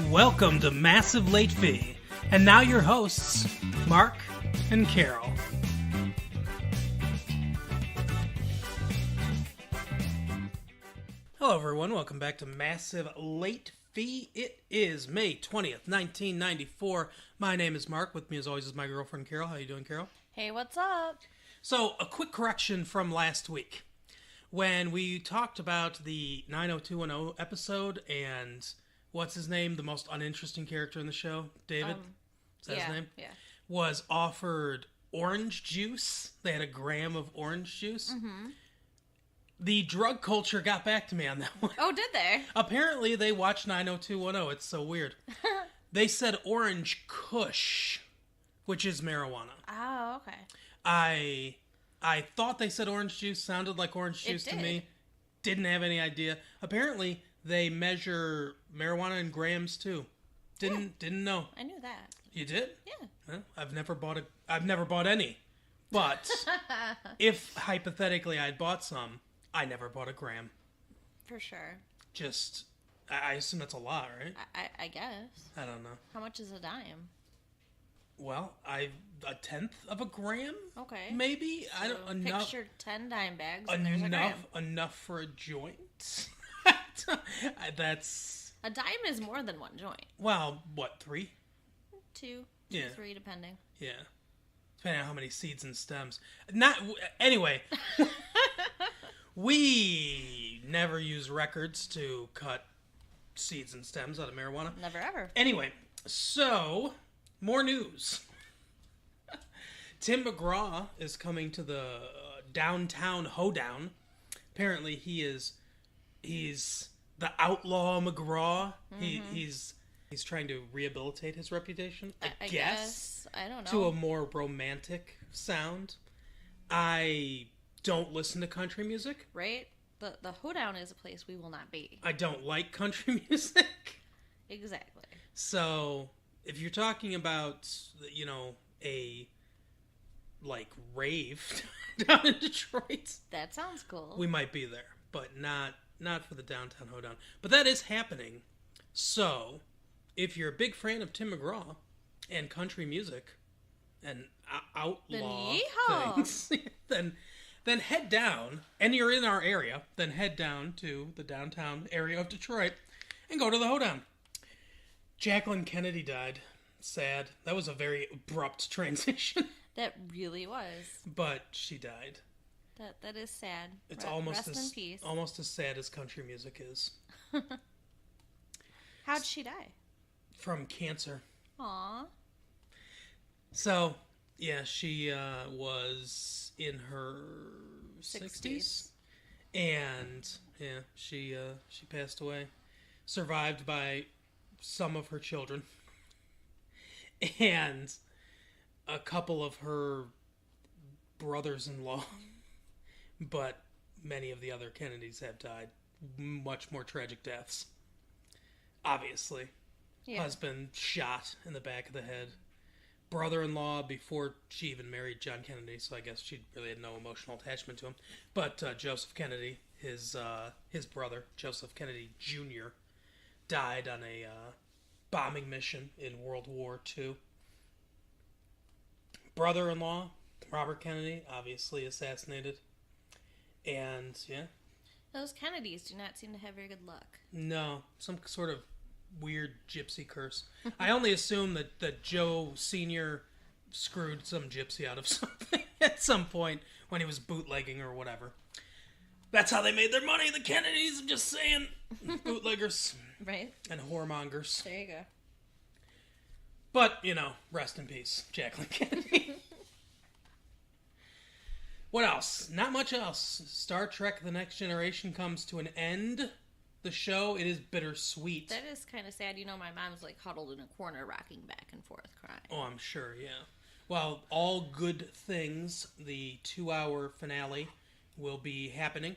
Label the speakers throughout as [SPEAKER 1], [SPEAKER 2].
[SPEAKER 1] Welcome to Massive Late Fee. And now your hosts, Mark and Carol. Hello everyone, welcome back to Massive Late Fee. It is May 20th, 1994. My name is Mark. With me as always is my girlfriend Carol. How you doing, Carol?
[SPEAKER 2] Hey, what's up?
[SPEAKER 1] So, a quick correction from last week. When we talked about the 90210 episode and what's his name, the most uninteresting character in the show, David, is that his name?
[SPEAKER 2] Yeah.
[SPEAKER 1] Was offered orange juice. They had a gram of orange juice. Mm-hmm. The drug culture got back to me on that one.
[SPEAKER 2] Oh, did they?
[SPEAKER 1] Apparently, they watched 90210. It's so weird. They said orange kush, which is marijuana.
[SPEAKER 2] Oh, okay.
[SPEAKER 1] I thought they said orange juice. Sounded like orange juice to me. Didn't have any idea. Apparently, they measure marijuana in grams too. Didn't know.
[SPEAKER 2] I knew that.
[SPEAKER 1] You did?
[SPEAKER 2] Yeah.
[SPEAKER 1] Well, I've never bought any. But if hypothetically I'd bought some, I never bought a gram.
[SPEAKER 2] For sure.
[SPEAKER 1] Just, I assume that's a lot, right?
[SPEAKER 2] I guess.
[SPEAKER 1] I don't know.
[SPEAKER 2] How much is a dime?
[SPEAKER 1] Well, a tenth of a gram.
[SPEAKER 2] Okay.
[SPEAKER 1] Maybe.
[SPEAKER 2] So
[SPEAKER 1] I don't enough.
[SPEAKER 2] Picture 10 dime bags. And there's a gram.
[SPEAKER 1] Enough for a joint. That's
[SPEAKER 2] a dime is more than one joint.
[SPEAKER 1] Well, what, 3?
[SPEAKER 2] 2, 3, depending.
[SPEAKER 1] Yeah. Depending on how many seeds and stems. Anyway. We never use records to cut seeds and stems out of marijuana.
[SPEAKER 2] Never ever.
[SPEAKER 1] Anyway, so more news. Tim McGraw is coming to the downtown hoedown. Apparently, he's the outlaw McGraw. Mm-hmm. He's trying to rehabilitate his reputation. I guess.
[SPEAKER 2] I don't know.
[SPEAKER 1] To a more romantic sound. I don't listen to country music.
[SPEAKER 2] Right? The hoedown is a place we will not be.
[SPEAKER 1] I don't like country music.
[SPEAKER 2] Exactly.
[SPEAKER 1] So, if you're talking about, a, rave down in Detroit.
[SPEAKER 2] That sounds cool.
[SPEAKER 1] We might be there, but not for the downtown hoedown. But that is happening. So, if you're a big fan of Tim McGraw and country music and outlaw things, then head down, and you're in our area, then head down to the downtown area of Detroit and go to the hoedown. Jacqueline Kennedy died. Sad. That was a very abrupt transition.
[SPEAKER 2] That really was.
[SPEAKER 1] But she died.
[SPEAKER 2] That is sad.
[SPEAKER 1] It's
[SPEAKER 2] Rest in peace.
[SPEAKER 1] almost as sad as country music is.
[SPEAKER 2] How'd she die?
[SPEAKER 1] From cancer.
[SPEAKER 2] Aww.
[SPEAKER 1] So, yeah, she was in her 60s. And, yeah, she passed away. Survived by some of her children. And a couple of her brothers-in-law. But many of the other Kennedys have died much more tragic deaths. Obviously. Yeah. Husband shot in the back of the head. Brother-in-law before she even married John Kennedy, so I guess she really had no emotional attachment to him. But Joseph Kennedy, his brother, Joseph Kennedy Jr., died on a bombing mission in World War II. Brother-in-law, Robert Kennedy, obviously assassinated. And, yeah.
[SPEAKER 2] Those Kennedys do not seem to have very good luck.
[SPEAKER 1] No, some sort of weird gypsy curse. I only assume that Joe Sr. screwed some gypsy out of something at some point when he was bootlegging or whatever. That's how they made their money, the Kennedys, I'm just saying. Bootleggers.
[SPEAKER 2] Right.
[SPEAKER 1] And whoremongers.
[SPEAKER 2] There you go.
[SPEAKER 1] But, rest in peace, Jacqueline Kennedy. What else? Not much else. Star Trek The Next Generation comes to an end. The show, it is bittersweet.
[SPEAKER 2] That is kind of sad. My mom's huddled in a corner rocking back and forth crying.
[SPEAKER 1] Oh, I'm sure, yeah. Well, All Good Things, the 2-hour finale, will be happening.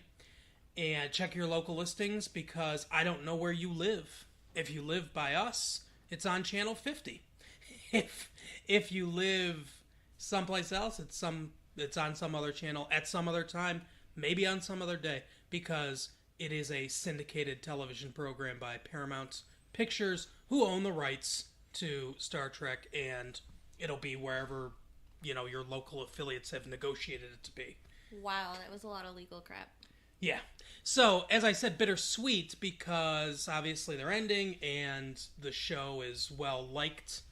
[SPEAKER 1] And check your local listings because I don't know where you live. If you live by us, it's on Channel 50. If you live someplace else, it's on some other channel at some other time, maybe on some other day, because it is a syndicated television program by Paramount Pictures, who own the rights to Star Trek, and it'll be wherever, your local affiliates have negotiated it to be.
[SPEAKER 2] Wow, that was a lot of legal crap.
[SPEAKER 1] Yeah. So, as I said, bittersweet because obviously they're ending and the show is well liked.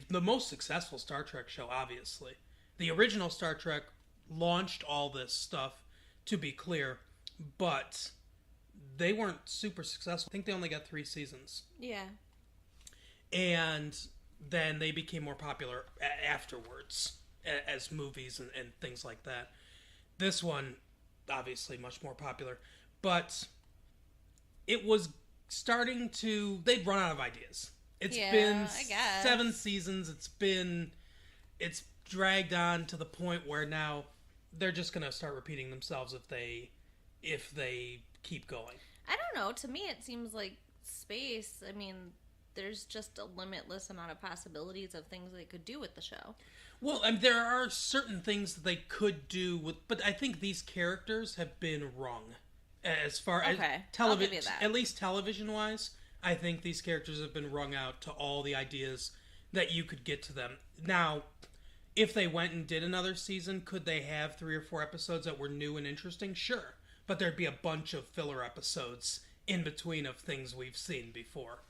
[SPEAKER 1] The most successful Star Trek show, obviously. The original Star Trek launched all this stuff, to be clear, but they weren't super successful. I think they only got 3 seasons.
[SPEAKER 2] Yeah.
[SPEAKER 1] And then they became more popular afterwards as movies and things like that. This one, obviously much more popular, but it was starting to... They'd run out of ideas. It's been 7 seasons. It's dragged on to the point where now they're just going to start repeating themselves if they keep going.
[SPEAKER 2] I don't know. To me, it seems like space. I mean, there's just a limitless amount of possibilities of things they could do with the show.
[SPEAKER 1] Well, there are certain things that they could do with, but I think these characters have been wrung as far as television, at least television-wise. I think these characters have been wrung out to all the ideas that you could get to them. Now, if they went and did another season, could they have 3 or 4 episodes that were new and interesting? Sure. But there'd be a bunch of filler episodes in between of things we've seen before.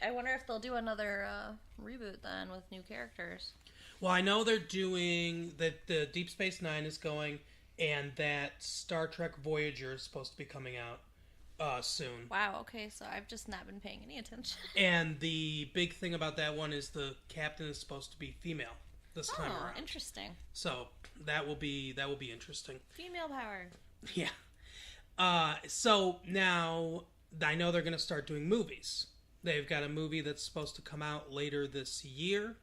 [SPEAKER 2] I wonder if they'll do another reboot then with new characters.
[SPEAKER 1] Well, I know they're doing... that the Deep Space Nine is going, and that Star Trek Voyager is supposed to be coming out soon.
[SPEAKER 2] Wow, okay, so I've just not been paying any attention.
[SPEAKER 1] And the big thing about that one is the captain is supposed to be female this time around.
[SPEAKER 2] Oh, interesting.
[SPEAKER 1] So that will be interesting.
[SPEAKER 2] Female power.
[SPEAKER 1] Yeah. So now I know they're going to start doing movies. They've got a movie that's supposed to come out later this year,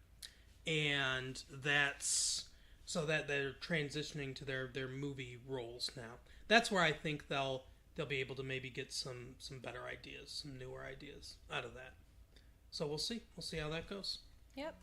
[SPEAKER 1] and that's so that they're transitioning to their movie roles now. That's where I think they'll be able to maybe get some better ideas, some newer ideas out of that. So we'll see. We'll see how that goes.
[SPEAKER 2] Yep.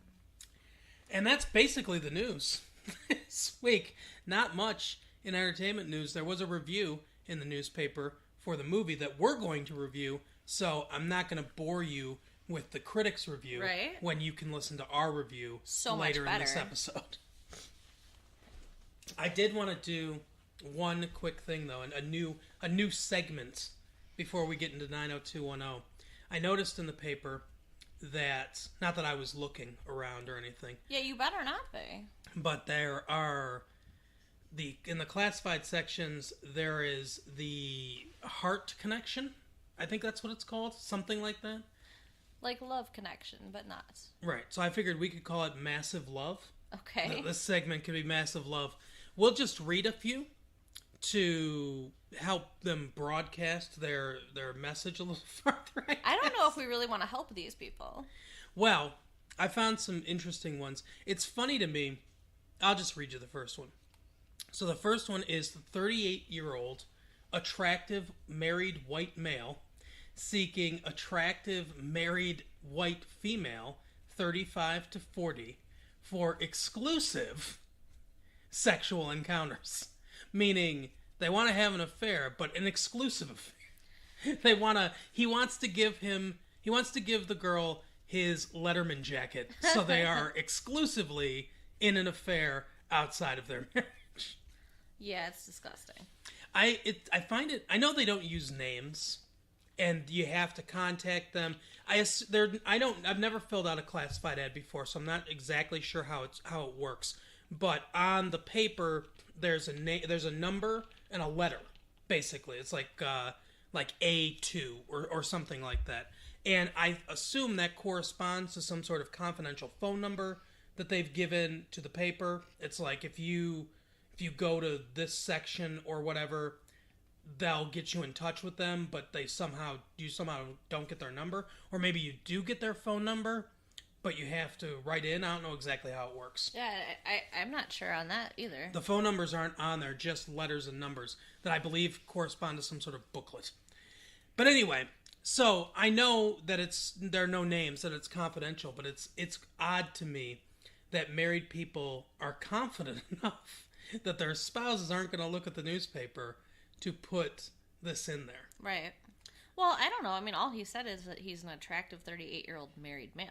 [SPEAKER 1] And that's basically the news this week. Not much in entertainment news. There was a review in the newspaper for the movie that we're going to review, so I'm not going to bore you with the critics' review when you can listen to our review later in this episode. I did want to do one quick thing, though, a new segment before we get into 90210. I noticed in the paper that, not that I was looking around or anything.
[SPEAKER 2] Yeah, you better not be.
[SPEAKER 1] But there are, in the classified sections, there is the heart connection. I think that's what it's called. Something like that.
[SPEAKER 2] Like Love Connection, but not.
[SPEAKER 1] Right. So I figured we could call it Massive Love.
[SPEAKER 2] Okay.
[SPEAKER 1] This segment could be Massive Love. We'll just read a few to help them broadcast their message a little farther.
[SPEAKER 2] I don't know if we really want to help these people.
[SPEAKER 1] Well, I found some interesting ones. It's funny to me. I'll just read you the first one. So the first one is the 38-year-old attractive married white male seeking attractive married white female 35 to 40 for exclusive sexual encounters. Meaning they want to have an affair, but an exclusive affair. He wants to give the girl his Letterman jacket, so they are exclusively in an affair outside of their marriage.
[SPEAKER 2] Yeah, it's disgusting.
[SPEAKER 1] I find it. I know they don't use names, and you have to contact them. I've never filled out a classified ad before, so I'm not exactly sure how it works. But on the paper, there's a number and a letter. Basically, it's like A2 or something like that. And I assume that corresponds to some sort of confidential phone number that they've given to the paper. It's like if you go to this section or whatever, they'll get you in touch with them, but you somehow don't get their number. Or maybe you do get their phone number, but you have to write in. I don't know exactly how it works.
[SPEAKER 2] Yeah, I'm not sure on that either.
[SPEAKER 1] The phone numbers aren't on there, just letters and numbers that I believe correspond to some sort of booklet. But anyway, so I know that there are no names, that it's confidential, but it's odd to me that married people are confident enough that their spouses aren't going to look at the newspaper to put this in there.
[SPEAKER 2] Right. Well, I don't know. I mean, all he said is that he's an attractive 38-year-old married male.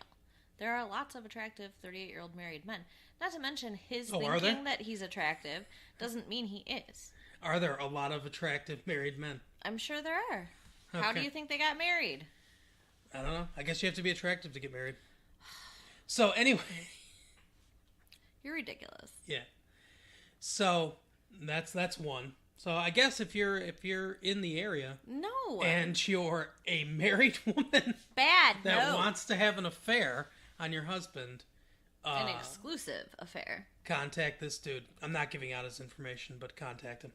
[SPEAKER 2] There are lots of attractive 38-year-old married men. Not to mention his thinking that he's attractive doesn't mean he is.
[SPEAKER 1] Are there a lot of attractive married men?
[SPEAKER 2] I'm sure there are.
[SPEAKER 1] Okay.
[SPEAKER 2] How do you think they got married?
[SPEAKER 1] I don't know. I guess you have to be attractive to get married. So anyway.
[SPEAKER 2] You're ridiculous.
[SPEAKER 1] Yeah. So that's one. So I guess if you're in the area,
[SPEAKER 2] no,
[SPEAKER 1] and you're a married woman that wants to have an affair on your husband,
[SPEAKER 2] an exclusive affair,
[SPEAKER 1] contact this dude. I'm not giving out his information, but contact him.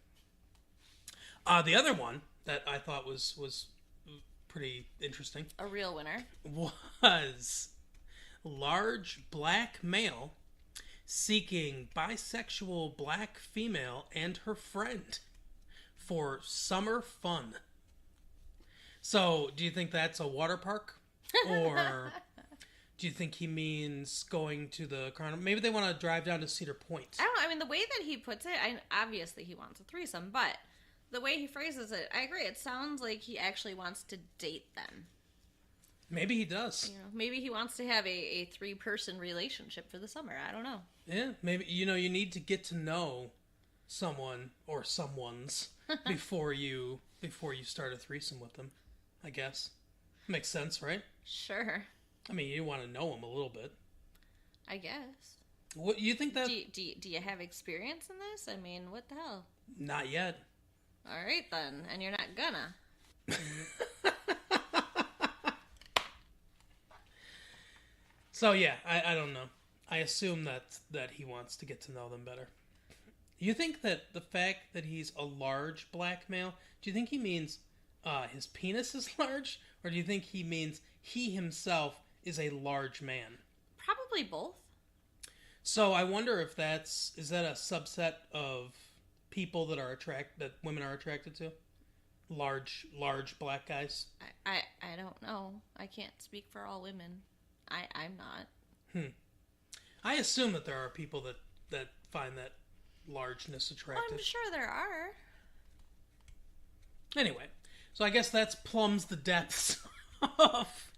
[SPEAKER 1] The other one that I thought was pretty interesting,
[SPEAKER 2] a real winner,
[SPEAKER 1] was large black male seeking bisexual black female and her friend for summer fun. So, do you think that's a water park? Or do you think he means going to the carnival? Maybe they want to drive down to Cedar Point.
[SPEAKER 2] I don't know. I mean, the way that he puts it, obviously he wants a threesome, but the way he phrases it, I agree. It sounds like he actually wants to date them.
[SPEAKER 1] Maybe he does.
[SPEAKER 2] You know, maybe he wants to have a 3-person relationship for the summer. I don't know.
[SPEAKER 1] Yeah, maybe, you need to get to know someone or someone's before you start a threesome with them, I guess. Makes sense, right?
[SPEAKER 2] Sure.
[SPEAKER 1] I mean, you want to know them a little bit.
[SPEAKER 2] I guess.
[SPEAKER 1] What you think that...
[SPEAKER 2] Do you have experience in this? I mean, what the hell?
[SPEAKER 1] Not yet.
[SPEAKER 2] All right, then. And you're not gonna.
[SPEAKER 1] So, yeah, I don't know. I assume that he wants to get to know them better. You think that the fact that he's a large black male, do you think he means his penis is large? Or do you think he means he himself is a large man?
[SPEAKER 2] Probably both.
[SPEAKER 1] So I wonder if is that a subset of people that women are attracted to? Large black guys?
[SPEAKER 2] I don't know. I can't speak for all women. I'm not.
[SPEAKER 1] I assume that there are people that find that largeness attractive.
[SPEAKER 2] Well, I'm sure there are.
[SPEAKER 1] Anyway, so I guess that's plumbs the depths of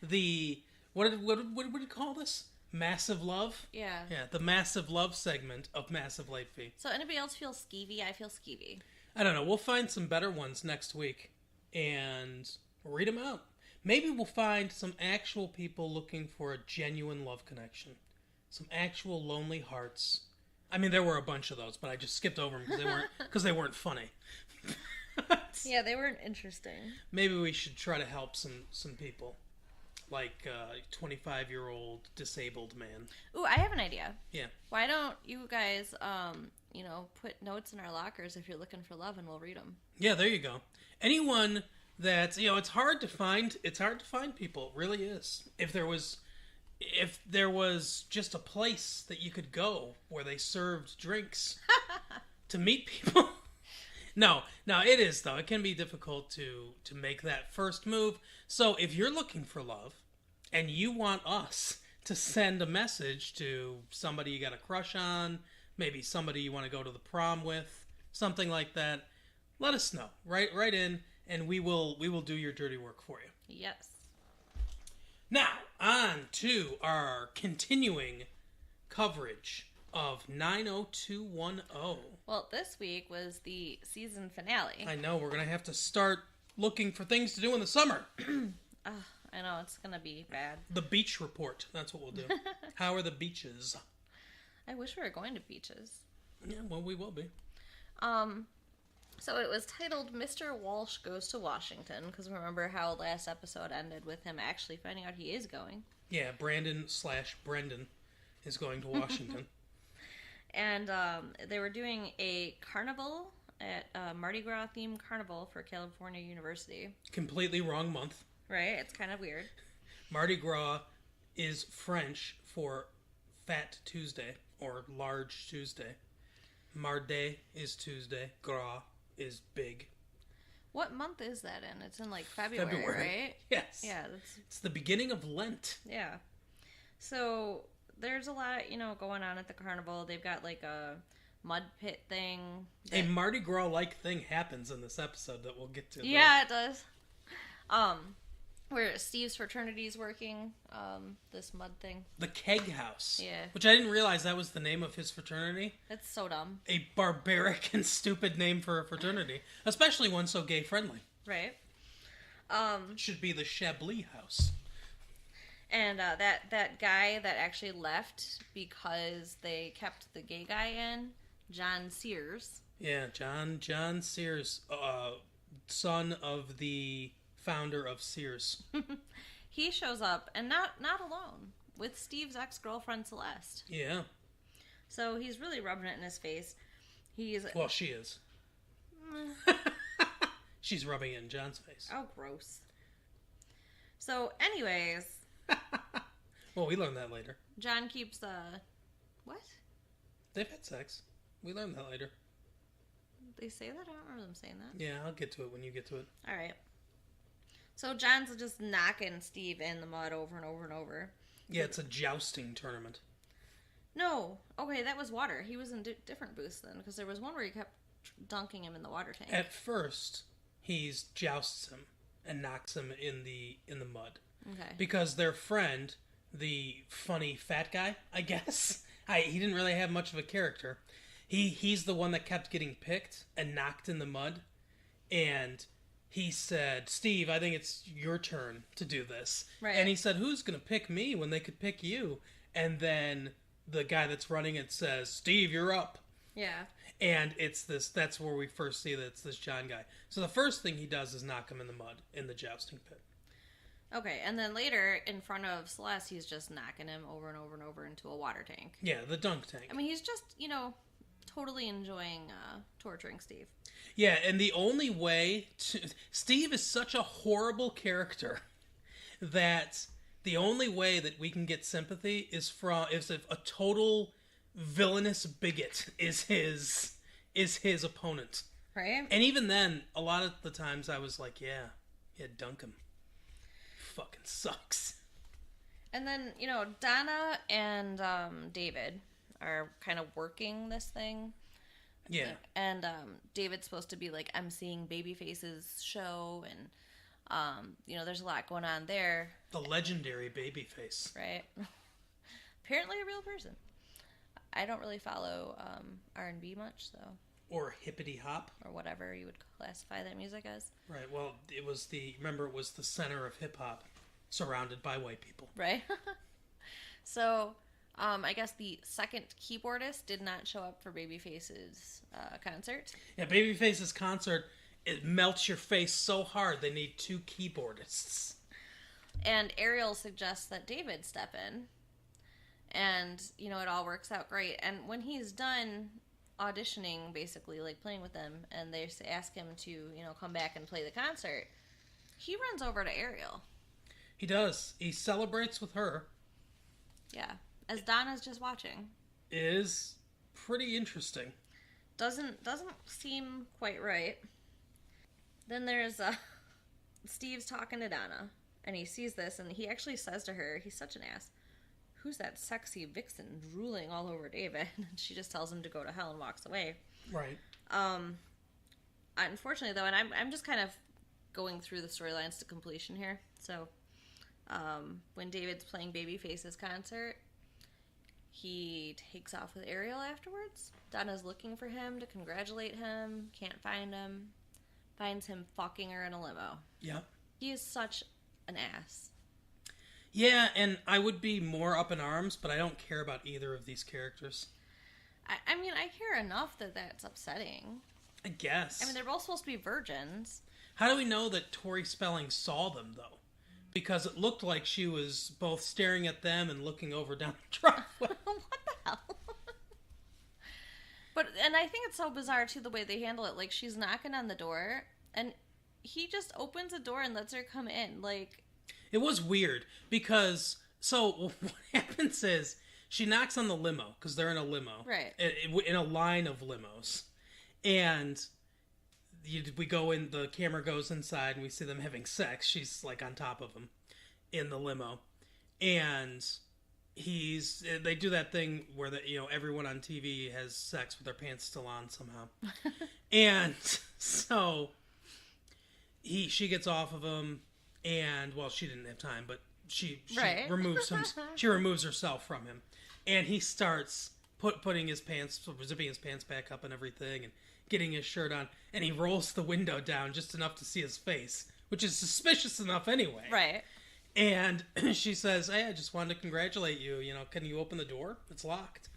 [SPEAKER 1] the what do you call this? Massive love?
[SPEAKER 2] Yeah.
[SPEAKER 1] Yeah, the massive love segment of Massive Late Fee.
[SPEAKER 2] So anybody else feel skeevy? I feel skeevy.
[SPEAKER 1] I don't know. We'll find some better ones next week and read them out. Maybe we'll find some actual people looking for a genuine love connection. Some actual lonely hearts. I mean, there were a bunch of those, but I just skipped over them because they weren't funny.
[SPEAKER 2] Yeah, they weren't interesting.
[SPEAKER 1] Maybe we should try to help some people. Like a 25-year-old disabled man.
[SPEAKER 2] Ooh, I have an idea.
[SPEAKER 1] Yeah.
[SPEAKER 2] Why don't you guys, put notes in our lockers if you're looking for love, and we'll read them.
[SPEAKER 1] Yeah, there you go. Anyone that's, it's hard to find people. It really is. If there was just a place that you could go where they served drinks to meet people. No, it is, though. It can be difficult to make that first move. So if you're looking for love and you want us to send a message to somebody you got a crush on, maybe somebody you want to go to the prom with, something like that, let us know. Write in, and we will do your dirty work for you.
[SPEAKER 2] Yes.
[SPEAKER 1] Now, on to our continuing coverage of 90210.
[SPEAKER 2] Well, this week was the season finale.
[SPEAKER 1] I know, we're going to have to start looking for things to do in the summer.
[SPEAKER 2] I know, it's going to be bad.
[SPEAKER 1] The beach report, that's what we'll do. How are the beaches?
[SPEAKER 2] I wish we were going to beaches.
[SPEAKER 1] Yeah, well, we will be.
[SPEAKER 2] So it was titled Mr. Walsh Goes to Washington, because remember how last episode ended with him actually finding out he is going. Yeah,
[SPEAKER 1] Brandon/Brendan is going to Washington.
[SPEAKER 2] And they were doing a carnival at Mardi Gras themed carnival for California University.
[SPEAKER 1] Completely wrong month.
[SPEAKER 2] Right? It's kind of weird.
[SPEAKER 1] Mardi Gras is French for Fat Tuesday or Large Tuesday. Mardi is Tuesday. Gras is big.
[SPEAKER 2] What month is that in? It's in February, right?
[SPEAKER 1] Yes.
[SPEAKER 2] Yeah.
[SPEAKER 1] It's the beginning of Lent.
[SPEAKER 2] Yeah. So there's a lot, going on at the carnival. They've got a mud pit thing.
[SPEAKER 1] A Mardi Gras-like thing happens in this episode that we'll get to.
[SPEAKER 2] Yeah, it does. Where Steve's fraternity is working, this mud thing.
[SPEAKER 1] The Keg House.
[SPEAKER 2] Yeah.
[SPEAKER 1] Which I didn't realize that was the name of his fraternity.
[SPEAKER 2] It's so dumb.
[SPEAKER 1] A barbaric and stupid name for a fraternity. Especially one so gay-friendly.
[SPEAKER 2] Right.
[SPEAKER 1] It should be the Chablis House.
[SPEAKER 2] And that guy that actually left because they kept the gay guy in, John Sears.
[SPEAKER 1] Yeah, John Sears, son of the founder of Sears.
[SPEAKER 2] He shows up, and not alone, with Steve's ex-girlfriend Celeste.
[SPEAKER 1] Yeah.
[SPEAKER 2] So he's really rubbing it in his face.
[SPEAKER 1] Well, she is. She's rubbing it in John's face.
[SPEAKER 2] Oh, gross. So, anyways...
[SPEAKER 1] Well, we learned that later.
[SPEAKER 2] John keeps, what?
[SPEAKER 1] They've had sex. We learned that later.
[SPEAKER 2] They say that? I don't remember them saying that.
[SPEAKER 1] Yeah, I'll get to it when you get to it.
[SPEAKER 2] Alright. So John's just knocking Steve in the mud over and over and over.
[SPEAKER 1] Yeah, it's a jousting tournament.
[SPEAKER 2] No. Okay, that was water. He was in different booths then, because there was one where he kept dunking him in the water tank.
[SPEAKER 1] At first, he jousts him and knocks him in the mud.
[SPEAKER 2] Okay.
[SPEAKER 1] Because their friend, the funny fat guy, I guess, he didn't really have much of a character. He's the one that kept getting picked and knocked in the mud, and he said, "Steve, I think it's your turn to do this."
[SPEAKER 2] Right.
[SPEAKER 1] And he said, "Who's going to pick me when they could pick you?" And then the guy that's running it says, "Steve, you're up."
[SPEAKER 2] Yeah.
[SPEAKER 1] And that's where we first see that it's this John guy. So the first thing he does is knock him in the mud in the jousting pit.
[SPEAKER 2] Okay, and then later, in front of Celeste, he's just knocking him over and over and over into a water tank.
[SPEAKER 1] Yeah, the dunk tank.
[SPEAKER 2] I mean, he's just, totally enjoying torturing Steve.
[SPEAKER 1] Yeah, and the only way Steve is such a horrible character that the only way that we can get sympathy is if a total villainous bigot is his opponent.
[SPEAKER 2] Right?
[SPEAKER 1] And even then, a lot of the times I was like, yeah, dunk him. Fucking sucks.
[SPEAKER 2] And then, Donna and David are kind of working this thing.
[SPEAKER 1] Yeah.
[SPEAKER 2] And David's supposed to be like emceeing Babyface's show, and there's a lot going on there.
[SPEAKER 1] The legendary Babyface.
[SPEAKER 2] Right. Apparently a real person. I don't really follow R&B much, so.
[SPEAKER 1] Or hippity hop.
[SPEAKER 2] Or whatever you would classify that music as.
[SPEAKER 1] Right, well, it was the center of hip hop, surrounded by white people.
[SPEAKER 2] Right. So, I guess the second keyboardist did not show up for Babyface's concert.
[SPEAKER 1] Yeah, Babyface's concert, it melts your face so hard they need 2 keyboardists.
[SPEAKER 2] And Ariel suggests that David step in. And, it all works out great. And when he's done auditioning, basically, like playing with them, and they ask him to, come back and play the concert, he runs over to Ariel.
[SPEAKER 1] He does. He celebrates with her.
[SPEAKER 2] Yeah. As Donna's just watching.
[SPEAKER 1] It is pretty interesting.
[SPEAKER 2] Doesn't seem quite right. Then there's Steve's talking to Donna, and he sees this, and he actually says to her, he's such an ass, "Who's that sexy vixen drooling all over David?" And she just tells him to go to hell and walks away.
[SPEAKER 1] Right.
[SPEAKER 2] Unfortunately, though, and I'm just kind of going through the storylines to completion here. So, when David's playing Babyface's concert, he takes off with Ariel afterwards. Donna's looking for him to congratulate him. Can't find him. Finds him fucking her in a limo.
[SPEAKER 1] Yep.
[SPEAKER 2] He is such an ass.
[SPEAKER 1] Yeah, and I would be more up in arms, but I don't care about either of these characters.
[SPEAKER 2] I mean, I care enough that that's upsetting.
[SPEAKER 1] I guess.
[SPEAKER 2] I mean, they're both supposed to be virgins.
[SPEAKER 1] How do we know that Tori Spelling saw them, though? Because it looked like she was both staring at them and looking over down the driveway.
[SPEAKER 2] What the hell? And I think it's so bizarre, too, the way they handle it. Like, she's knocking on the door, and he just opens the door and lets her come in. Like...
[SPEAKER 1] It was weird, because... So, what happens is, she knocks on the limo, because they're in a limo.
[SPEAKER 2] Right.
[SPEAKER 1] In a line of limos. And... we go in, the camera goes inside, and we see them having sex. She's, like, on top of him in the limo. And they do that thing where, everyone on TV has sex with their pants still on somehow. And so, she gets off of him, and, well, she didn't have time, but she
[SPEAKER 2] Right.
[SPEAKER 1] removes him. She removes herself from him, and he starts zipping his pants back up and everything, and getting his shirt on, and he rolls the window down just enough to see his face, which is suspicious enough anyway.
[SPEAKER 2] Right.
[SPEAKER 1] And she says, "Hey, I just wanted to congratulate you. You know, can you open the door? It's locked."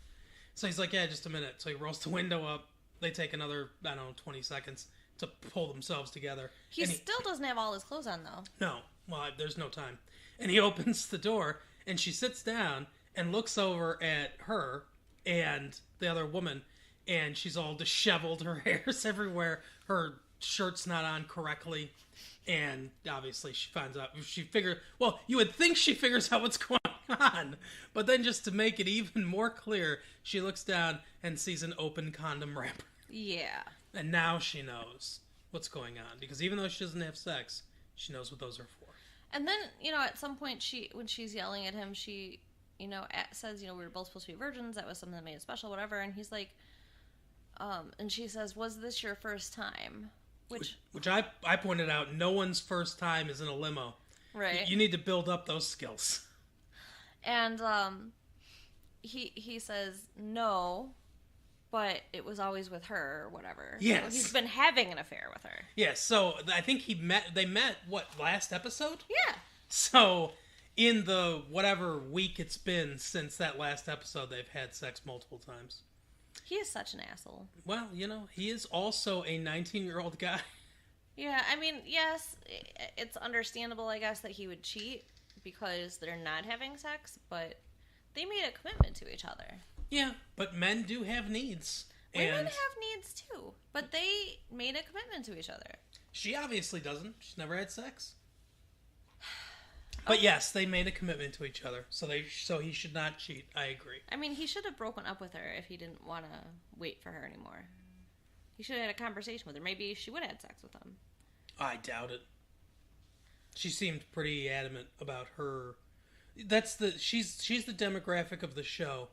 [SPEAKER 1] So he's like, "Yeah, just a minute." So he rolls the window up. They take another, 20 seconds to pull themselves together.
[SPEAKER 2] He still doesn't have all his clothes on, though.
[SPEAKER 1] No. Well, there's no time. And he opens the door, and she sits down and looks over at her and the other woman, and she's all disheveled. Her hair's everywhere. Her shirt's not on correctly. And obviously she finds out. You would think she figures out what's going on. But then just to make it even more clear, she looks down and sees an open condom wrapper.
[SPEAKER 2] Yeah.
[SPEAKER 1] And now she knows what's going on. Because even though she doesn't have sex, she knows what those are for.
[SPEAKER 2] And then, at some point, when she's yelling at him, she, says, we were both supposed to be virgins. That was something that made it special, whatever. And he's like, and she says, "Was this your first time?" Which
[SPEAKER 1] I pointed out, no one's first time is in a limo.
[SPEAKER 2] Right.
[SPEAKER 1] You need to build up those skills.
[SPEAKER 2] And he says no, but it was always with her or whatever.
[SPEAKER 1] Yes.
[SPEAKER 2] So he's been having an affair with her.
[SPEAKER 1] Yes, so I think they met, last episode?
[SPEAKER 2] Yeah.
[SPEAKER 1] So in the whatever week it's been since that last episode, they've had sex multiple times.
[SPEAKER 2] He is such an asshole.
[SPEAKER 1] Well, he is also a 19-year-old guy.
[SPEAKER 2] Yeah, I mean, yes, it's understandable, I guess, that he would cheat because they're not having sex, but they made a commitment to each other.
[SPEAKER 1] Yeah, but men do have needs.
[SPEAKER 2] Women have needs too, but they made a commitment to each other.
[SPEAKER 1] She obviously doesn't. She's never had sex. But yes, they made a commitment to each other, so he should not cheat. I agree.
[SPEAKER 2] I mean, he should have broken up with her if he didn't want to wait for her anymore. He should have had a conversation with her. Maybe she would have had sex with him.
[SPEAKER 1] I doubt it. She seemed pretty adamant about her. She's the demographic of the show.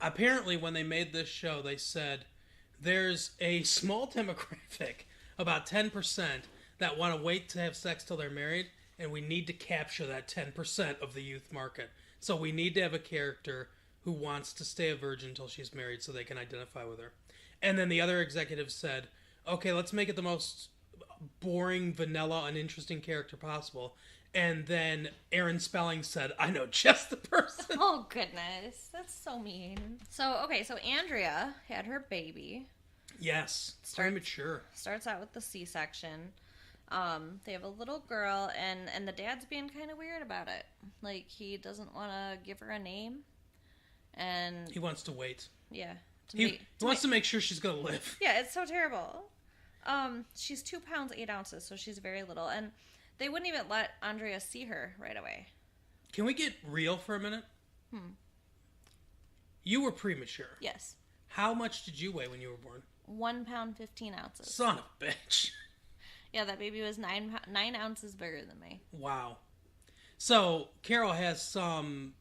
[SPEAKER 1] Apparently, when they made this show, they said there's a small demographic, about 10%, that want to wait to have sex till they're married, and we need to capture that 10% of the youth market. So we need to have a character who wants to stay a virgin until she's married so they can identify with her. And then the other executives said, okay, let's make it the most boring, vanilla, uninteresting character possible. And then Aaron Spelling said, I know just the person.
[SPEAKER 2] Oh, goodness. That's so mean. So Andrea had her baby.
[SPEAKER 1] Yes. Premature.
[SPEAKER 2] Starts out with the C-section. They have a little girl, and the dad's being kind of weird about it. Like, he doesn't want to give her a name. And
[SPEAKER 1] he wants to wait.
[SPEAKER 2] Yeah.
[SPEAKER 1] He wants to make sure she's going to live.
[SPEAKER 2] Yeah, it's so terrible. She's 2 pounds, 8 ounces, so she's very little. And they wouldn't even let Andrea see her right away.
[SPEAKER 1] Can we get real for a minute? You were premature.
[SPEAKER 2] Yes.
[SPEAKER 1] How much did you weigh when you were born?
[SPEAKER 2] 1 pound, 15 ounces.
[SPEAKER 1] Son of a bitch.
[SPEAKER 2] Yeah, that baby was 9 ounces bigger than me.
[SPEAKER 1] Wow. So, Carol has some...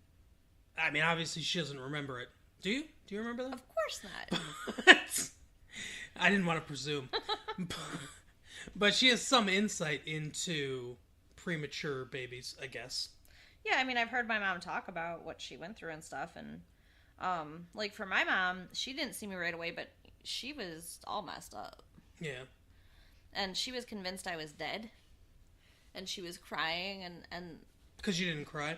[SPEAKER 1] I mean, obviously she doesn't remember it. Do you? Do you remember that?
[SPEAKER 2] Of course not.
[SPEAKER 1] I didn't want to presume. But she has some insight into premature babies, I guess.
[SPEAKER 2] Yeah, I mean, I've heard my mom talk about what she went through and stuff. And, like, for my mom, she didn't see me right away, but she was all messed up.
[SPEAKER 1] Yeah.
[SPEAKER 2] And she was convinced I was dead. And she was crying and...
[SPEAKER 1] Because you didn't cry?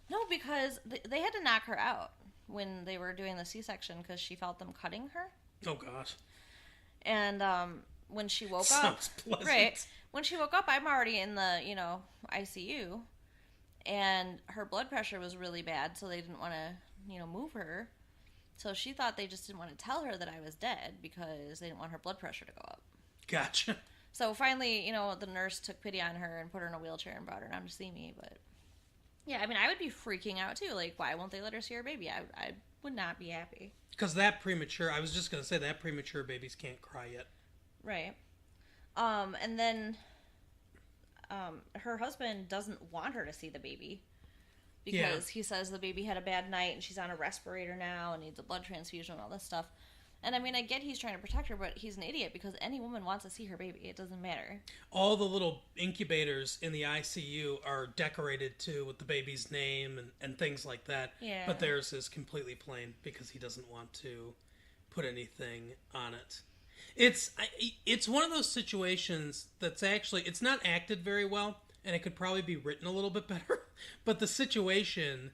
[SPEAKER 2] No, because they had to knock her out when they were doing the C-section because she felt them cutting her.
[SPEAKER 1] Oh, gosh.
[SPEAKER 2] And when she woke up...
[SPEAKER 1] Sounds pleasant.
[SPEAKER 2] Right. When she woke up, I'm already in the, ICU. And her blood pressure was really bad, so they didn't want to, move her. So she thought they just didn't want to tell her that I was dead because they didn't want her blood pressure to go up.
[SPEAKER 1] Gotcha.
[SPEAKER 2] So finally, the nurse took pity on her and put her in a wheelchair and brought her down to see me. But yeah, I mean, I would be freaking out too. Like, why won't they let her see her baby? I would not be happy.
[SPEAKER 1] Because I was just going to say that premature babies can't cry yet.
[SPEAKER 2] Right. And then her husband doesn't want her to see the baby because he says the baby had a bad night and she's on a respirator now and needs a blood transfusion and all this stuff. And I mean, I get he's trying to protect her, but he's an idiot because any woman wants to see her baby. It doesn't matter.
[SPEAKER 1] All the little incubators in the ICU are decorated too with the baby's name and things like that.
[SPEAKER 2] Yeah.
[SPEAKER 1] But theirs is completely plain because he doesn't want to put anything on it. It's one of those situations that's actually, it's not acted very well, and it could probably be written a little bit better. But the situation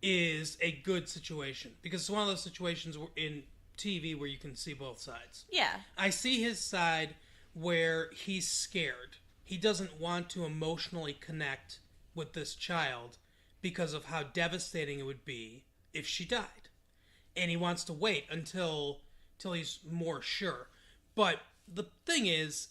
[SPEAKER 1] is a good situation because it's one of those situations in TV where you can see both sides.
[SPEAKER 2] Yeah.
[SPEAKER 1] I see his side where he's scared. He doesn't want to emotionally connect with this child because of how devastating it would be if she died. And he wants to wait until he's more sure. But the thing is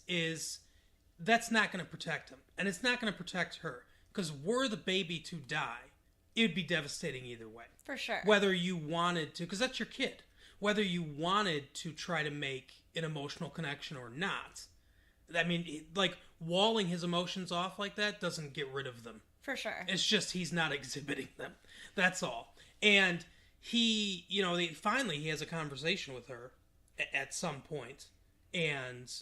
[SPEAKER 1] that's not going to protect him. And it's not going to protect her. Because were the baby to die, it would be devastating either way.
[SPEAKER 2] For sure.
[SPEAKER 1] Whether you wanted to, because that's your kid. Whether you wanted to try to make an emotional connection or not. I mean, like, walling his emotions off like that doesn't get rid of them.
[SPEAKER 2] For sure.
[SPEAKER 1] It's just he's not exhibiting them. That's all. And he, finally he has a conversation with her at some point, and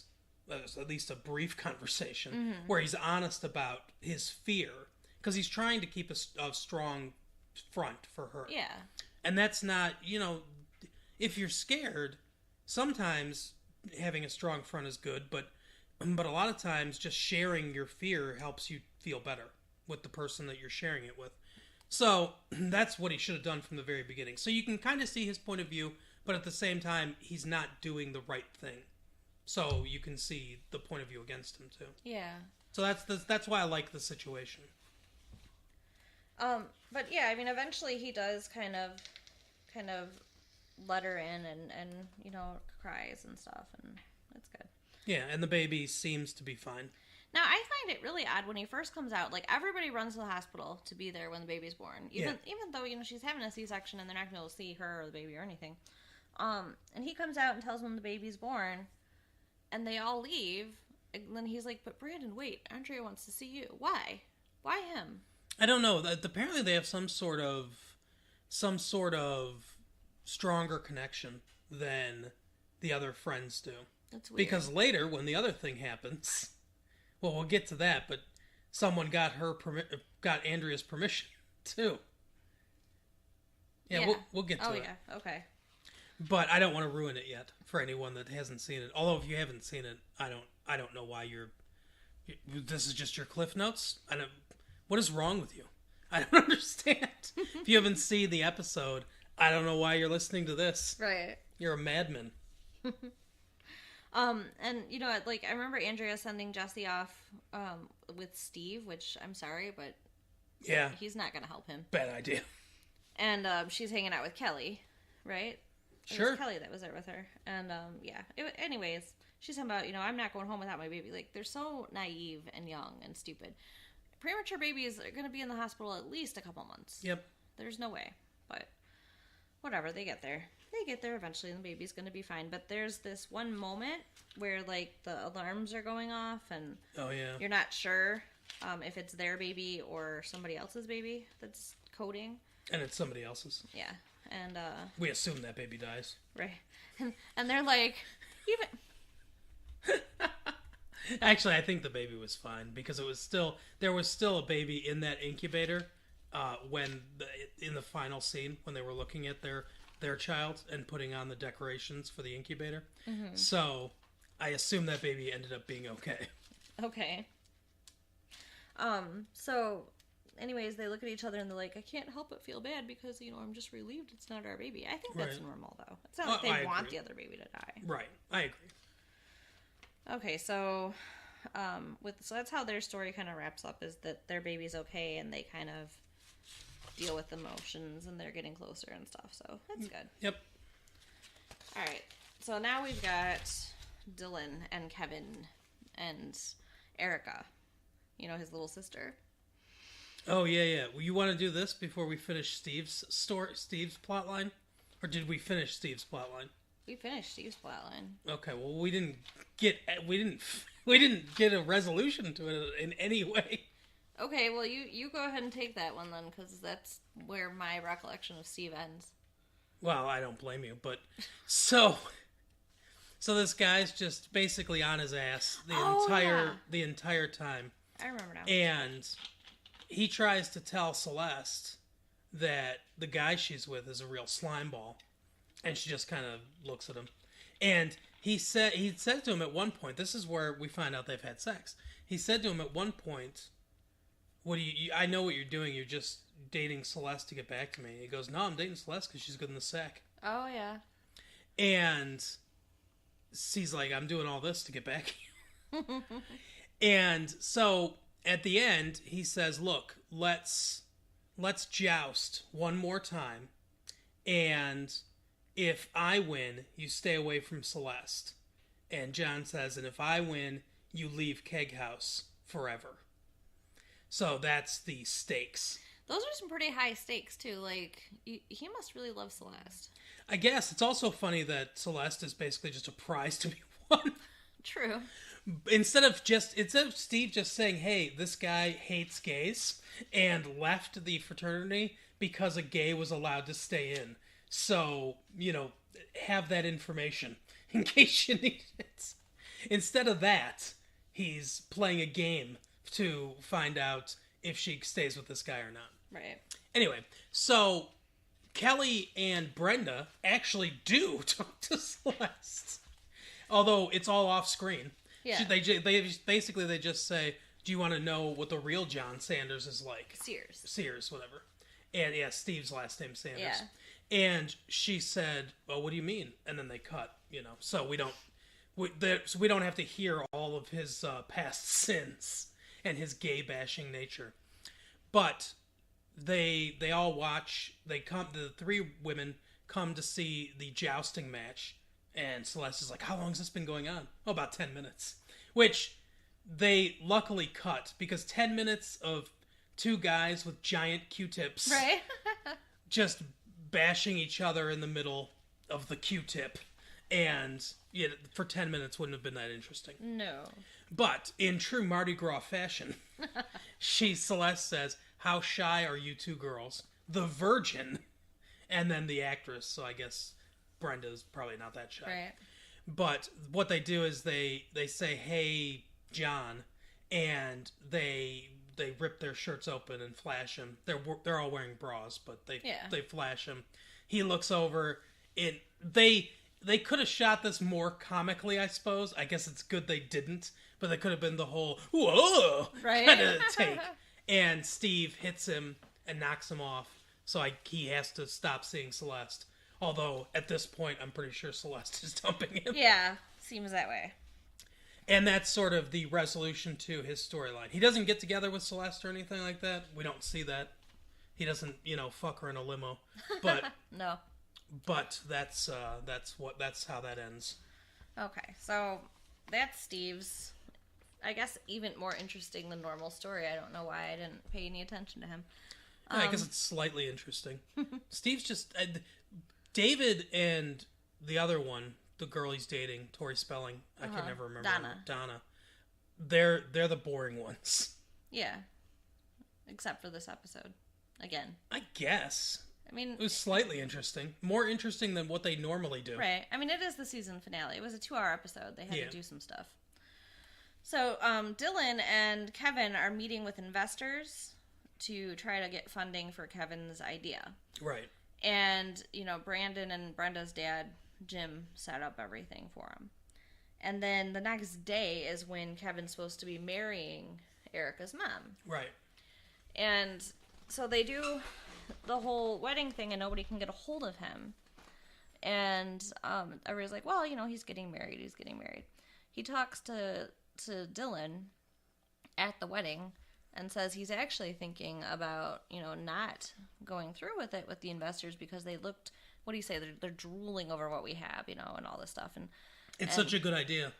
[SPEAKER 1] at least a brief conversation, where he's honest about his fear, because he's trying to keep a strong front for her.
[SPEAKER 2] Yeah.
[SPEAKER 1] And that's not, if you're scared, sometimes having a strong front is good, but a lot of times just sharing your fear helps you feel better with the person that you're sharing it with. So that's what he should have done from the very beginning. So you can kind of see his point of view, but at the same time, he's not doing the right thing. So you can see the point of view against him too.
[SPEAKER 2] Yeah.
[SPEAKER 1] So that's why I like the situation.
[SPEAKER 2] But yeah, I mean, eventually he does kind of let her in and cries and stuff, and it's good.
[SPEAKER 1] Yeah, and the baby seems to be fine.
[SPEAKER 2] Now, I find it really odd when he first comes out. Like, everybody runs to the hospital to be there when the baby's born. Even though, she's having a C-section and they're not going to be able to see her or the baby or anything. And he comes out and tells them the baby's born, and they all leave. And then he's like, but Brandon, wait, Andrea wants to see you. Why? Why him?
[SPEAKER 1] I don't know. Apparently they have some sort of stronger connection than the other friends do.
[SPEAKER 2] That's weird.
[SPEAKER 1] Because later, when the other thing happens, well, we'll get to that, but someone got Andrea's permission too. Yeah. We'll get to it.
[SPEAKER 2] Oh yeah, okay.
[SPEAKER 1] But I don't want to ruin it yet for anyone that hasn't seen it. Although if you haven't seen it, I don't know why this is just your Cliff Notes. What is wrong with you? I don't understand. If you haven't seen the episode, I don't know why you're listening to this.
[SPEAKER 2] Right.
[SPEAKER 1] You're a madman.
[SPEAKER 2] And I remember Andrea sending Jesse off with Steve, which I'm sorry, but
[SPEAKER 1] yeah,
[SPEAKER 2] he's not going to help him.
[SPEAKER 1] Bad idea.
[SPEAKER 2] And she's hanging out with Kelly, right?
[SPEAKER 1] Sure.
[SPEAKER 2] It was Kelly that was there with her, and anyways, she's talking about I'm not going home without my baby. Like, they're so naive and young and stupid. Premature babies are going to be in the hospital at least a couple months.
[SPEAKER 1] Yep.
[SPEAKER 2] There's no way, but whatever. They get there. Eventually, and the baby's going to be fine. But there's this one moment where, like, the alarms are going off, and you're not sure if it's their baby or somebody else's baby that's coding.
[SPEAKER 1] And it's somebody else's.
[SPEAKER 2] Yeah, and
[SPEAKER 1] we assume that baby dies.
[SPEAKER 2] Right, and they're like, even.
[SPEAKER 1] Actually, I think the baby was fine because there was still a baby in that incubator in the final scene when they were looking at their child and putting on the decorations for the incubator. Mm-hmm. So I assume that baby ended up being okay.
[SPEAKER 2] Okay. So anyways, they look at each other and they're like, I can't help but feel bad because, I'm just relieved it's not our baby. I think that's normal, though. It's not like they want the other baby to die.
[SPEAKER 1] Right. I agree.
[SPEAKER 2] Okay, so so that's how their story kind of wraps up, is that their baby's okay and they kind of deal with emotions and they're getting closer and stuff. So that's good.
[SPEAKER 1] Yep.
[SPEAKER 2] All right. So now we've got Dylan and Kevin and Erica, his little sister.
[SPEAKER 1] Oh, yeah. Well, you want to do this before we finish Steve's plot line? Or did we finish Steve's plot line?
[SPEAKER 2] We finished Steve's plotline.
[SPEAKER 1] Okay, well, we didn't get a resolution to it in any way.
[SPEAKER 2] Okay, well, you go ahead and take that one then, because that's where my recollection of Steve ends.
[SPEAKER 1] Well, I don't blame you, but so this guy's just basically on his ass the entire time.
[SPEAKER 2] I remember now.
[SPEAKER 1] And he tries to tell Celeste that the guy she's with is a real slime ball, and she just kind of looks at him. And he said to him at one point, this is where we find out they've had sex. He said to him at one point, "What do you? I know what you're doing. You're just dating Celeste to get back to me." He goes, "No, I'm dating Celeste because she's good in the sack."
[SPEAKER 2] Oh yeah.
[SPEAKER 1] And he's like, "I'm doing all this to get back at you." And so at the end, he says, "Look, let's joust one more time, and if I win, you stay away from Celeste." And John says, "And if I win, you leave Keg House forever." So that's the stakes.
[SPEAKER 2] Those are some pretty high stakes too. Like he must really love Celeste.
[SPEAKER 1] I guess it's also funny that Celeste is basically just a prize to be won.
[SPEAKER 2] True.
[SPEAKER 1] Instead of Steve just saying, "Hey, this guy hates gays," and left the fraternity because a gay was allowed to stay in. So, have that information in case you need it. Instead of that, he's playing a game to find out if she stays with this guy or not.
[SPEAKER 2] Right.
[SPEAKER 1] Anyway, so Kelly and Brenda actually do talk to Celeste. Although it's all off screen.
[SPEAKER 2] Yeah.
[SPEAKER 1] They just say, "Do you want to know what the real John Sanders is like?" Sears, whatever. And yeah, Steve's last name Sanders.
[SPEAKER 2] Yeah.
[SPEAKER 1] And she said, "Well, what do you mean?" And then they cut, so we don't have to hear all of his past sins and his gay bashing nature. But they all watch. The three women come to see the jousting match. And Celeste is like, "How long has this been going on?" "Oh, about 10 minutes. Which they luckily cut, because 10 minutes of two guys with giant Q-tips
[SPEAKER 2] right.
[SPEAKER 1] just bashing each other in the middle of the Q-tip. And for 10 minutes wouldn't have been that interesting.
[SPEAKER 2] No.
[SPEAKER 1] But in true Mardi Gras fashion, Celeste says, "How shy are you two girls?" "The virgin." And then the actress, so I guess Brenda's probably not that shy.
[SPEAKER 2] Right.
[SPEAKER 1] But what they do is they say, "Hey, John," and they rip their shirts open and flash him. They're all wearing bras, but they flash him. He looks over. They could have shot this more comically, I suppose. I guess it's good they didn't, but they could have been the whole "whoa" kind of take. And Steve hits him and knocks him off, so he has to stop seeing Celeste. Although, at this point, I'm pretty sure Celeste is dumping him.
[SPEAKER 2] Yeah, seems that way.
[SPEAKER 1] And that's sort of the resolution to his storyline. He doesn't get together with Celeste or anything like that. We don't see that. He doesn't, fuck her in a limo. But
[SPEAKER 2] no.
[SPEAKER 1] But that's how that ends.
[SPEAKER 2] Okay, so that's Steve's, I guess, even more interesting than normal story. I don't know why I didn't pay any attention to him.
[SPEAKER 1] Yeah, I guess it's slightly interesting. Steve's just... David and the other one, the girl he's dating, Tori Spelling, I can never remember. Donna. They're the boring ones.
[SPEAKER 2] Yeah. Except for this episode. Again.
[SPEAKER 1] I guess.
[SPEAKER 2] I mean...
[SPEAKER 1] It was slightly interesting. More interesting than what they normally do.
[SPEAKER 2] Right. I mean, it is the season finale. It was a 2-hour episode. They had to do some stuff. So, Dylan and Kevin are meeting with investors to try to get funding for Kevin's idea.
[SPEAKER 1] Right.
[SPEAKER 2] And, Brandon and Brenda's dad, Jim, set up everything for him. And then the next day is when Kevin's supposed to be marrying Erica's mom.
[SPEAKER 1] Right.
[SPEAKER 2] And so they do the whole wedding thing and nobody can get a hold of him. And everybody's like, well, he's getting married. He talks to Dylan at the wedding and says he's actually thinking about, not going through with it with the investors because they looked, what do you say, they're drooling over what we have, and all this stuff. And
[SPEAKER 1] it's such a good idea.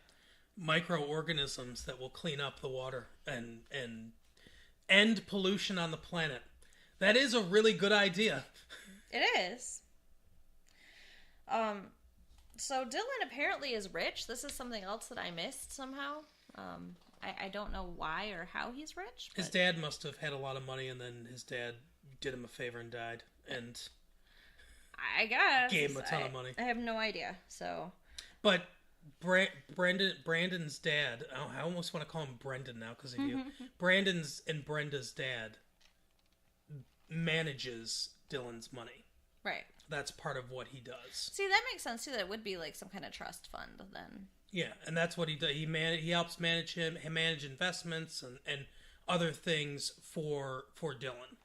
[SPEAKER 1] Microorganisms that will clean up the water and end pollution on the planet. That is a really good idea.
[SPEAKER 2] It is. So Dylan apparently is rich. This is something else that I missed somehow. I don't know why or how he's rich. But...
[SPEAKER 1] His dad must have had a lot of money, and then his dad did him a favor and died. And
[SPEAKER 2] I guess.
[SPEAKER 1] Gave him a ton of money.
[SPEAKER 2] I have no idea. So,
[SPEAKER 1] but Brandon's dad. Oh, I almost want to call him Brendan now because of you. Brandon's and Brenda's dad manages Dylan's money.
[SPEAKER 2] Right.
[SPEAKER 1] That's part of what he does.
[SPEAKER 2] See, that makes sense too. That would be like some kind of trust fund then.
[SPEAKER 1] Yeah, and that's what he does. He helps manage investments and other things for Dylan.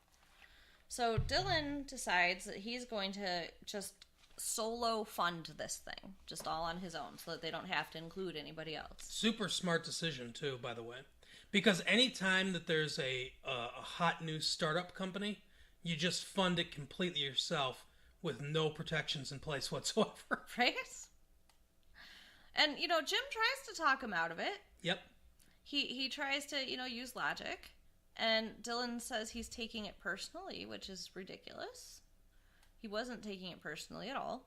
[SPEAKER 2] So Dylan decides that he's going to just solo fund this thing, just all on his own, so that they don't have to include anybody else.
[SPEAKER 1] Super smart decision too, by the way, because anytime that there's a hot new startup company, you just fund it completely yourself with no protections in place whatsoever.
[SPEAKER 2] Right? And, Jim tries to talk him out of it.
[SPEAKER 1] Yep.
[SPEAKER 2] He tries to, use logic. And Dylan says he's taking it personally, which is ridiculous. He wasn't taking it personally at all.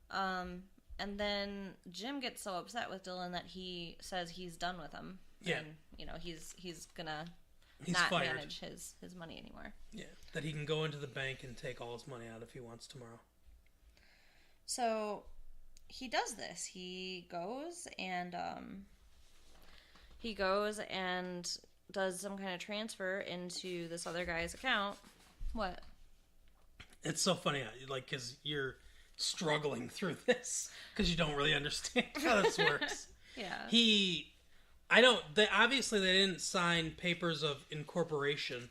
[SPEAKER 2] And then Jim gets so upset with Dylan that he says he's done with him.
[SPEAKER 1] Yeah.
[SPEAKER 2] And, he's gonna
[SPEAKER 1] He's
[SPEAKER 2] not
[SPEAKER 1] fired.
[SPEAKER 2] manage his money anymore.
[SPEAKER 1] Yeah. That he can go into the bank and take all his money out if he wants tomorrow.
[SPEAKER 2] So he does this. He goes and does some kind of transfer into this other guy's account. What?
[SPEAKER 1] It's so funny, because you're struggling through this because you don't really understand how this works.
[SPEAKER 2] Yeah.
[SPEAKER 1] Obviously they didn't sign papers of incorporation,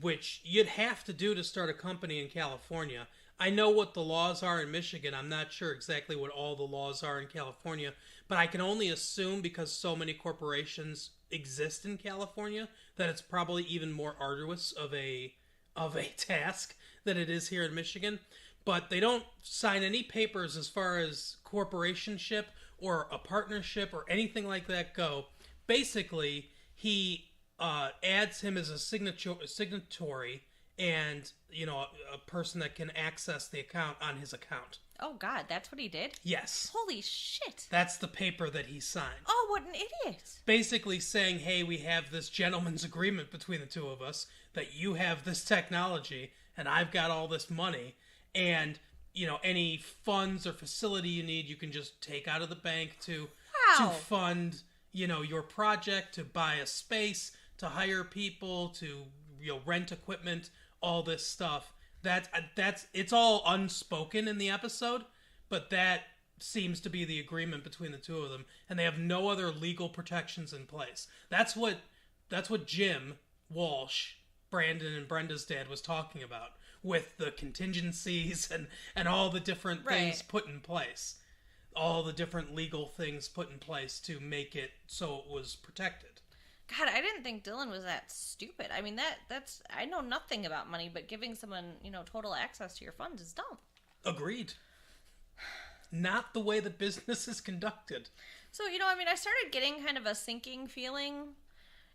[SPEAKER 1] which you'd have to do to start a company in California. I know what the laws are in Michigan. I'm not sure exactly what all the laws are in California, but I can only assume because so many corporations exist in California that it's probably even more arduous of a task than it is here in Michigan. But they don't sign any papers as far as corporationship or a partnership or anything like that go. Basically, he adds him as a signatory and, a person that can access the account on his account.
[SPEAKER 2] Oh, God, that's what he did?
[SPEAKER 1] Yes.
[SPEAKER 2] Holy shit.
[SPEAKER 1] That's the paper that he signed.
[SPEAKER 2] Oh, what an idiot.
[SPEAKER 1] Basically saying, hey, we have this gentleman's agreement between the two of us that you have this technology and I've got all this money, and, any funds or facility you need, you can just take out of the bank to fund, your project, to buy a space, to hire people, to, rent equipment, all this stuff. It's all unspoken in the episode, but that seems to be the agreement between the two of them, and they have no other legal protections in place. That's what Jim Walsh, Brandon and Brenda's dad, was talking about with the contingencies and all the different things put in place. All the different legal things put in place to make it so it was protected.
[SPEAKER 2] God, I didn't think Dylan was that stupid. I mean, that's I know nothing about money, but giving someone, total access to your funds is dumb.
[SPEAKER 1] Agreed. Not the way that business is conducted.
[SPEAKER 2] So, I started getting kind of a sinking feeling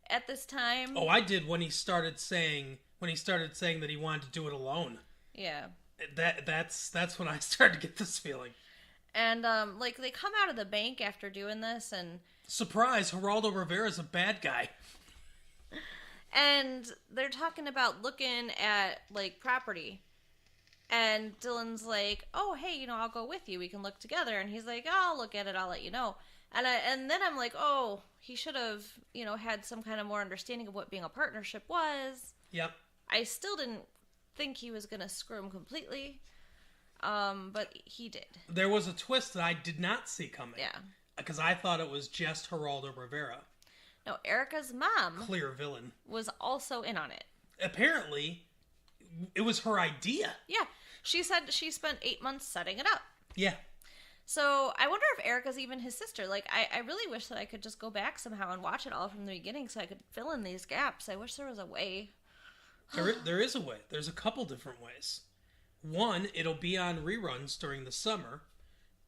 [SPEAKER 2] at this time.
[SPEAKER 1] Oh, I did when he started saying that he wanted to do it alone.
[SPEAKER 2] Yeah.
[SPEAKER 1] That's when I started to get this feeling.
[SPEAKER 2] And, they come out of the bank after doing this, and...
[SPEAKER 1] Surprise, Geraldo Rivera's a bad guy.
[SPEAKER 2] And they're talking about looking at, property. And Dylan's like, oh, hey, I'll go with you. We can look together. And he's like, oh, I'll look at it. I'll let you know. And then I'm like, oh, he should have, had some kind of more understanding of what being a partnership was.
[SPEAKER 1] Yep.
[SPEAKER 2] I still didn't think he was going to screw him completely. But he did.
[SPEAKER 1] There was a twist that I did not see coming.
[SPEAKER 2] Yeah.
[SPEAKER 1] Because I thought it was just Geraldo Rivera.
[SPEAKER 2] No, Erica's mom...
[SPEAKER 1] Clear villain.
[SPEAKER 2] ...was also in on it.
[SPEAKER 1] Apparently, it was her idea.
[SPEAKER 2] Yeah. She said she spent 8 months setting it up.
[SPEAKER 1] Yeah.
[SPEAKER 2] So, I wonder if Erica's even his sister. I really wish that I could just go back somehow and watch it all from the beginning so I could fill in these gaps. I wish there was a way.
[SPEAKER 1] There is a way. There's a couple different ways. One, it'll be on reruns during the summer.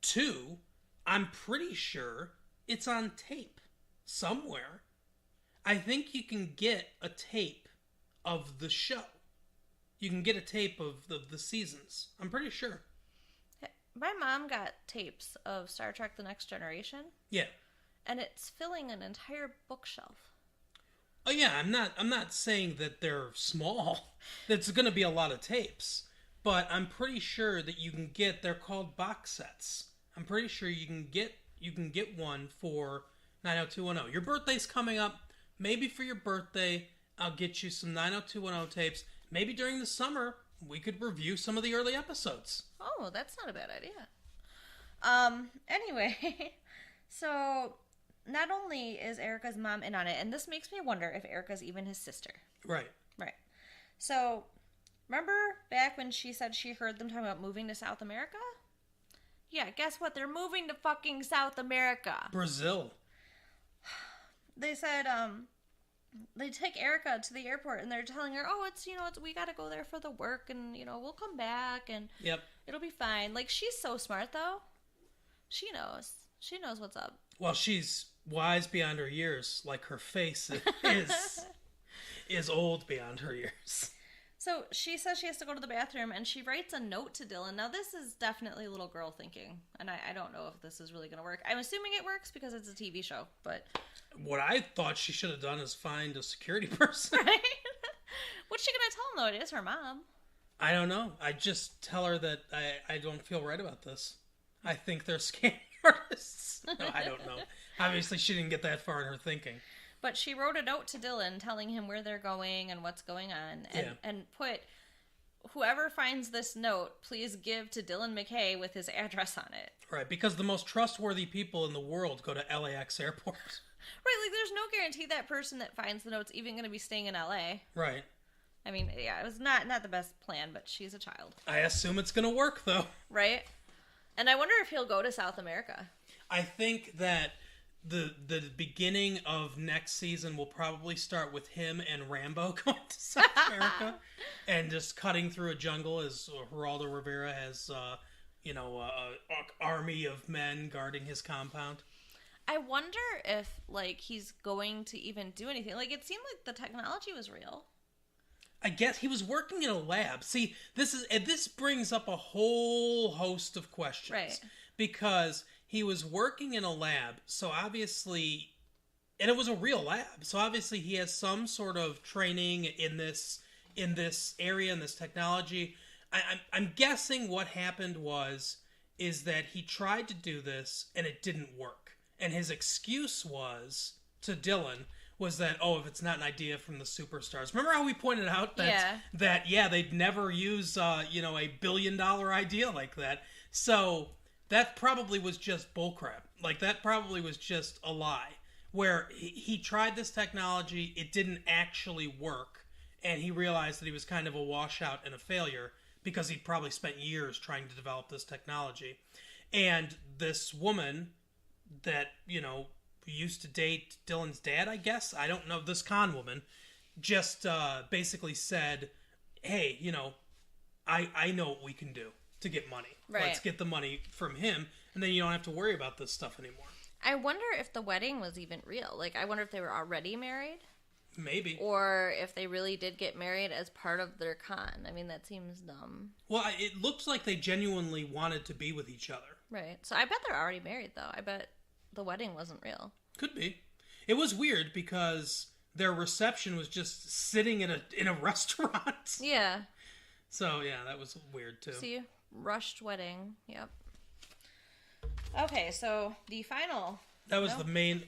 [SPEAKER 1] Two, I'm pretty sure it's on tape somewhere. I think you can get a tape of the show. You can get a tape of the seasons. I'm pretty sure.
[SPEAKER 2] My mom got tapes of Star Trek The Next Generation.
[SPEAKER 1] Yeah.
[SPEAKER 2] And it's filling an entire bookshelf.
[SPEAKER 1] Oh yeah, I'm not saying that they're small. It's going to be a lot of tapes. but I'm pretty sure that you can get, they're called box sets. I'm pretty sure you can get one for 90210. Your birthday's coming up. Maybe for your birthday, I'll get you some 90210 tapes. Maybe during the summer, we could review some of the early episodes.
[SPEAKER 2] Oh, that's not a bad idea. Anyway, so not only is Erica's mom in on it, and this makes me wonder if Erica's even his sister.
[SPEAKER 1] Right.
[SPEAKER 2] Right. So, remember back when she said she heard them talking about moving to South America? Yeah, guess what? They're moving to fucking South America.
[SPEAKER 1] Brazil.
[SPEAKER 2] They said, they take Erica to the airport and they're telling her, oh, we gotta go there for the work and, we'll come back and
[SPEAKER 1] yep,
[SPEAKER 2] it'll be fine. Like, she's so smart, though. She knows. She knows what's up.
[SPEAKER 1] Well, she's wise beyond her years, like her face is old beyond her years.
[SPEAKER 2] So she says she has to go to the bathroom, and she writes a note to Dylan. Now, this is definitely little girl thinking, and I don't know if this is really going to work. I'm assuming it works because it's a TV show, but...
[SPEAKER 1] What I thought she should have done is find a security person.
[SPEAKER 2] Right? What's she going to tell him, though? It is her mom.
[SPEAKER 1] I don't know. I just tell her that I don't feel right about this. I think they're scam artists. No, I don't know. Obviously, she didn't get that far in her thinking.
[SPEAKER 2] But she wrote a note to Dylan telling him where they're going and what's going on. And put, whoever finds this note, please give to Dylan McKay with his address on it.
[SPEAKER 1] Right, because the most trustworthy people in the world go to LAX airport.
[SPEAKER 2] Right, like there's no guarantee that person that finds the note's even going to be staying in LA.
[SPEAKER 1] Right.
[SPEAKER 2] I mean, yeah, it was not the best plan, but she's a child.
[SPEAKER 1] I assume it's going to work, though.
[SPEAKER 2] Right? And I wonder if he'll go to South America.
[SPEAKER 1] I think that the beginning of next season will probably start with him and Rambo going to South America and just cutting through a jungle as Geraldo Rivera has, an army of men guarding his compound.
[SPEAKER 2] I wonder if, he's going to even do anything. Like, it seemed like the technology was real.
[SPEAKER 1] I guess he was working in a lab. See, this brings up a whole host of questions.
[SPEAKER 2] Right.
[SPEAKER 1] Because he was working in a lab, so obviously, and it was a real lab, so obviously he has some sort of training in this area, in this technology. I'm guessing what happened is that he tried to do this and it didn't work. And his excuse to Dylan was that, if it's not an idea from the superstars. Remember how we pointed out that they'd never use a $1 billion idea like that. So that probably was just bullcrap. Like, that probably was just a lie. Where he tried this technology, it didn't actually work, and he realized that he was kind of a washout and a failure because he'd probably spent years trying to develop this technology. And this woman that, used to date Dylan's dad, I guess, I don't know, this con woman, just basically said, hey, I know what we can do to get money.
[SPEAKER 2] Right.
[SPEAKER 1] Let's get the money from him, and then you don't have to worry about this stuff anymore.
[SPEAKER 2] I wonder if the wedding was even real. Like, I wonder if they were already married.
[SPEAKER 1] Maybe.
[SPEAKER 2] Or if they really did get married as part of their con. I mean, that seems dumb.
[SPEAKER 1] Well, it looks like they genuinely wanted to be with each other.
[SPEAKER 2] Right. So I bet they're already married, though. I bet the wedding wasn't real.
[SPEAKER 1] Could be. It was weird because their reception was just sitting in a restaurant.
[SPEAKER 2] Yeah.
[SPEAKER 1] So, yeah, that was weird, too.
[SPEAKER 2] See? Rushed wedding. Yep. Okay, so the final...
[SPEAKER 1] That was the main...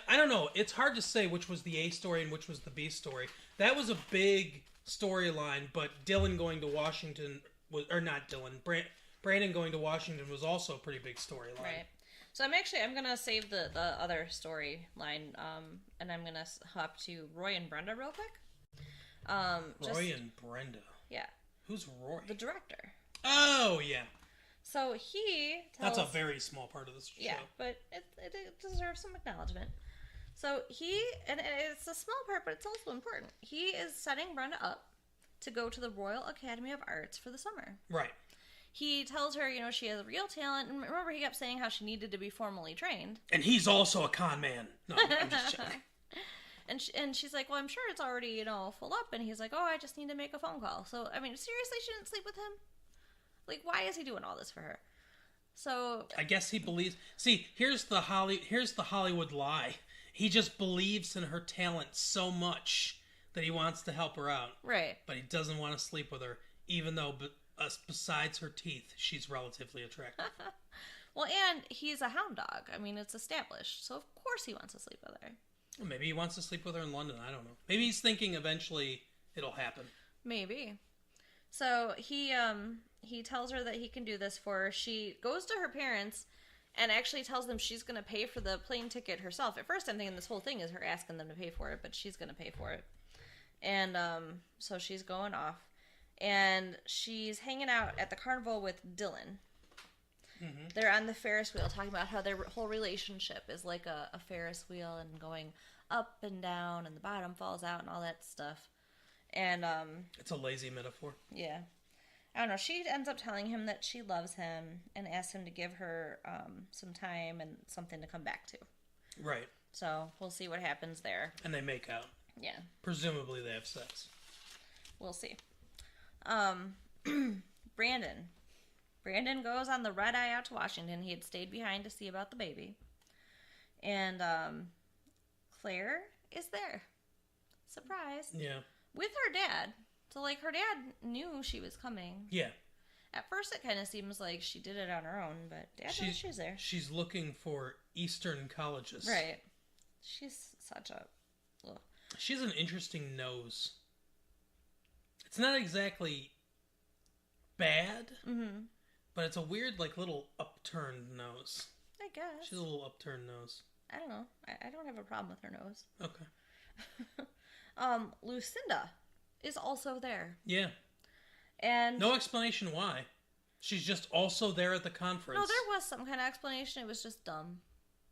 [SPEAKER 1] I don't know. It's hard to say which was the A story and which was the B story. That was a big storyline, but Dylan going to Washington... Or not Dylan. Brandon going to Washington was also a pretty big storyline.
[SPEAKER 2] Right. So I'm going to save the other storyline, and I'm going to hop to Roy and Brenda real quick.
[SPEAKER 1] Roy and Brenda?
[SPEAKER 2] Yeah.
[SPEAKER 1] Who's Roy?
[SPEAKER 2] The director.
[SPEAKER 1] Oh, yeah.
[SPEAKER 2] So he tells...
[SPEAKER 1] That's a very small part of this show.
[SPEAKER 2] Yeah, but it deserves some acknowledgement. So he, and it's a small part, but it's also important. He is setting Brenda up to go to the Royal Academy of Arts for the summer. Right. He tells her, she has real talent. And remember, he kept saying how she needed to be formally trained.
[SPEAKER 1] And he's also a con man. No, I'm just joking.
[SPEAKER 2] And she's like, well, I'm sure it's already, full up. And he's like, I just need to make a phone call. So, I mean, seriously, she didn't sleep with him? Like, why is he doing all this for her? So... I
[SPEAKER 1] guess he believes... See, here's the Hollywood lie. He just believes in her talent so much that he wants to help her out.
[SPEAKER 2] Right.
[SPEAKER 1] But he doesn't want to sleep with her, even though... besides her teeth, she's relatively attractive.
[SPEAKER 2] Well, and he's a hound dog. I mean, it's established. So, of course he wants to sleep with her.
[SPEAKER 1] Well, maybe he wants to sleep with her in London. I don't know. Maybe he's thinking eventually it'll happen.
[SPEAKER 2] Maybe. So, he tells her that he can do this for her. She goes to her parents and actually tells them she's going to pay for the plane ticket herself. At first, I'm thinking this whole thing is her asking them to pay for it, but she's going to pay for it. And so she's going off. And she's hanging out at the carnival with Dylan. Mm-hmm. They're on the Ferris wheel talking about how their whole relationship is like a Ferris wheel and going up and down and the bottom falls out and all that stuff. And
[SPEAKER 1] it's a lazy metaphor.
[SPEAKER 2] Yeah. I don't know. She ends up telling him that she loves him and asks him to give her some time and something to come back to. Right. So we'll see what happens there.
[SPEAKER 1] And they make out.
[SPEAKER 2] Yeah.
[SPEAKER 1] Presumably they have sex.
[SPEAKER 2] We'll see. Brandon goes on the red eye out to Washington. He had stayed behind to see about the baby. And Claire is there. Surprise. Yeah. With her dad. So, like, her dad knew she was coming. Yeah. At first, it kind of seems like she did it on her own, but Dad knows she's there.
[SPEAKER 1] She's looking for Eastern colleges.
[SPEAKER 2] Right. She's such a... Ugh.
[SPEAKER 1] She's an interesting nose. It's not exactly bad, but it's a weird, like, little upturned nose.
[SPEAKER 2] I guess.
[SPEAKER 1] She's a little upturned nose.
[SPEAKER 2] I don't know. I don't have a problem with her nose.
[SPEAKER 1] Okay.
[SPEAKER 2] Lucinda is also there.
[SPEAKER 1] Yeah.
[SPEAKER 2] And
[SPEAKER 1] no explanation why. She's just also there at the conference.
[SPEAKER 2] No, there was some kind of explanation. It was just dumb.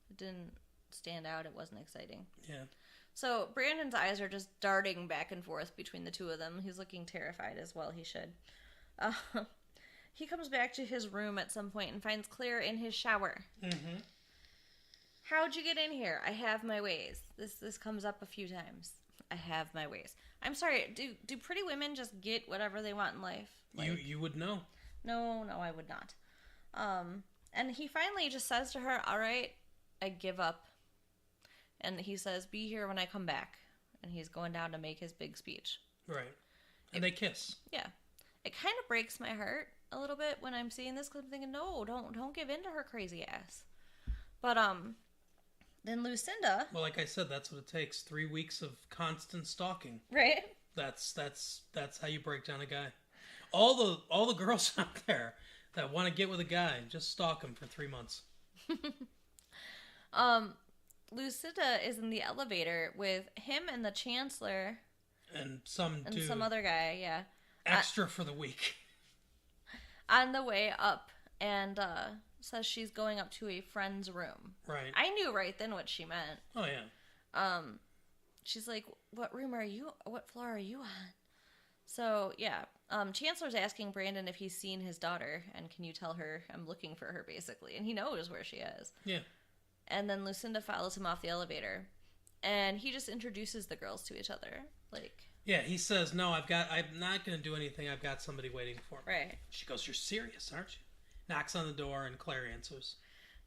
[SPEAKER 2] It didn't stand out. It wasn't exciting. Yeah. So Brandon's eyes are just darting back and forth between the two of them. He's looking terrified as well. He should. He comes back to his room at some point and finds Claire in his shower. Mm-hmm. How'd you get in here? I have my ways. This comes up a few times. I have my ways. I'm sorry, do pretty women just get whatever they want in life?
[SPEAKER 1] Like, you would know.
[SPEAKER 2] No, I would not. And he finally just says to her, all right, I give up. And he says, be here when I come back. And he's going down to make his big speech.
[SPEAKER 1] Right. And they kiss.
[SPEAKER 2] Yeah. It kind of breaks my heart a little bit when I'm seeing this because I'm thinking, no, don't give in to her crazy ass. But, then Lucinda...
[SPEAKER 1] Well, like I said, that's what it takes. 3 weeks of constant stalking.
[SPEAKER 2] Right.
[SPEAKER 1] That's how you break down a guy. All the girls out there that want to get with a guy, just stalk him for 3 months.
[SPEAKER 2] Lucinda is in the elevator with him and the Chancellor.
[SPEAKER 1] And some dude.
[SPEAKER 2] And some other guy, yeah.
[SPEAKER 1] Extra for the week.
[SPEAKER 2] On the way up. And, says she's going up to a friend's room. Right. I knew right then what she meant.
[SPEAKER 1] Oh, yeah.
[SPEAKER 2] She's like, what floor are you on? So, yeah. Chancellor's asking Brandon if he's seen his daughter, and can you tell her I'm looking for her, basically. And he knows where she is. Yeah. And then Lucinda follows him off the elevator, and he just introduces the girls to each other. Like...
[SPEAKER 1] Yeah, he says, no, I'm not going to do anything. I've got somebody waiting for me.
[SPEAKER 2] Right.
[SPEAKER 1] She goes, you're serious, aren't you? Knocks on the door, and Claire answers.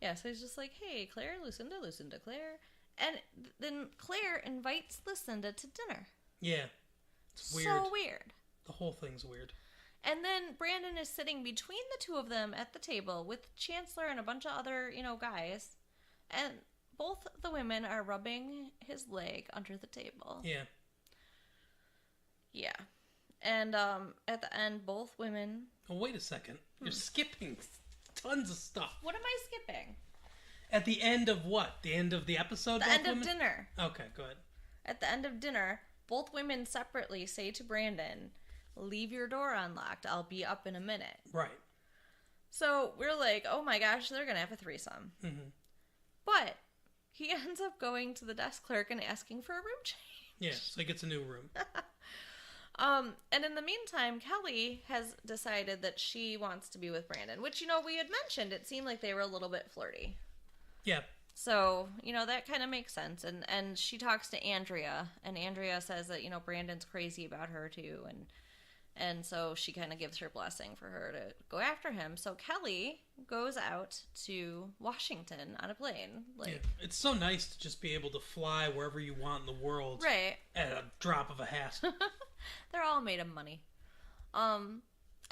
[SPEAKER 2] Yeah, so he's just like, hey, Claire, Lucinda, Claire. And then Claire invites Lucinda to dinner.
[SPEAKER 1] Yeah. It's weird.
[SPEAKER 2] So weird.
[SPEAKER 1] The whole thing's weird.
[SPEAKER 2] And then Brandon is sitting between the two of them at the table with Chancellor and a bunch of other, guys. And both the women are rubbing his leg under the table. Yeah. Yeah. And at the end, both women...
[SPEAKER 1] Oh, wait a second. You're skipping tons of stuff.
[SPEAKER 2] What am I skipping?
[SPEAKER 1] At the end of what? The end of the episode?
[SPEAKER 2] The end of dinner.
[SPEAKER 1] Okay, go ahead.
[SPEAKER 2] At the end of dinner, both women separately say to Brandon, leave your door unlocked. I'll be up in a minute. Right. So we're like, oh my gosh, they're going to have a threesome. Mm-hmm. But he ends up going to the desk clerk and asking for a room change.
[SPEAKER 1] Yeah, so he gets a new room.
[SPEAKER 2] And in the meantime, Kelly has decided that she wants to be with Brandon, which, we had mentioned. It seemed like they were a little bit flirty. Yeah. So, that kind of makes sense. And she talks to Andrea, and Andrea says that, Brandon's crazy about her too. And so she kind of gives her blessing for her to go after him. So Kelly goes out to Washington on a plane.
[SPEAKER 1] Yeah. It's so nice to just be able to fly wherever you want in the world. Right. At a drop of a hat.
[SPEAKER 2] They're all made of money. And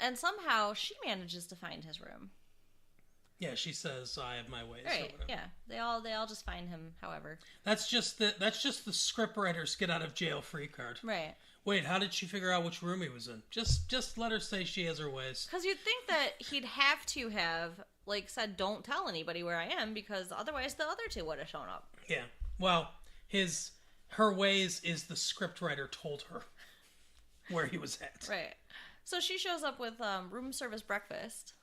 [SPEAKER 2] And somehow she manages to find his room.
[SPEAKER 1] Yeah, she says, "I have my ways."
[SPEAKER 2] Right.
[SPEAKER 1] Or whatever.
[SPEAKER 2] Yeah. They all just find him. However.
[SPEAKER 1] That's just the scriptwriter's get out of jail free card.
[SPEAKER 2] Right.
[SPEAKER 1] Wait, how did she figure out which room he was in? Just let her say she has her ways.
[SPEAKER 2] Because you'd think that he'd have to have said, "Don't tell anybody where I am," because otherwise the other two would have shown up.
[SPEAKER 1] Yeah. Well, her ways is the scriptwriter told her where he was at.
[SPEAKER 2] Right. So she shows up with room service breakfast.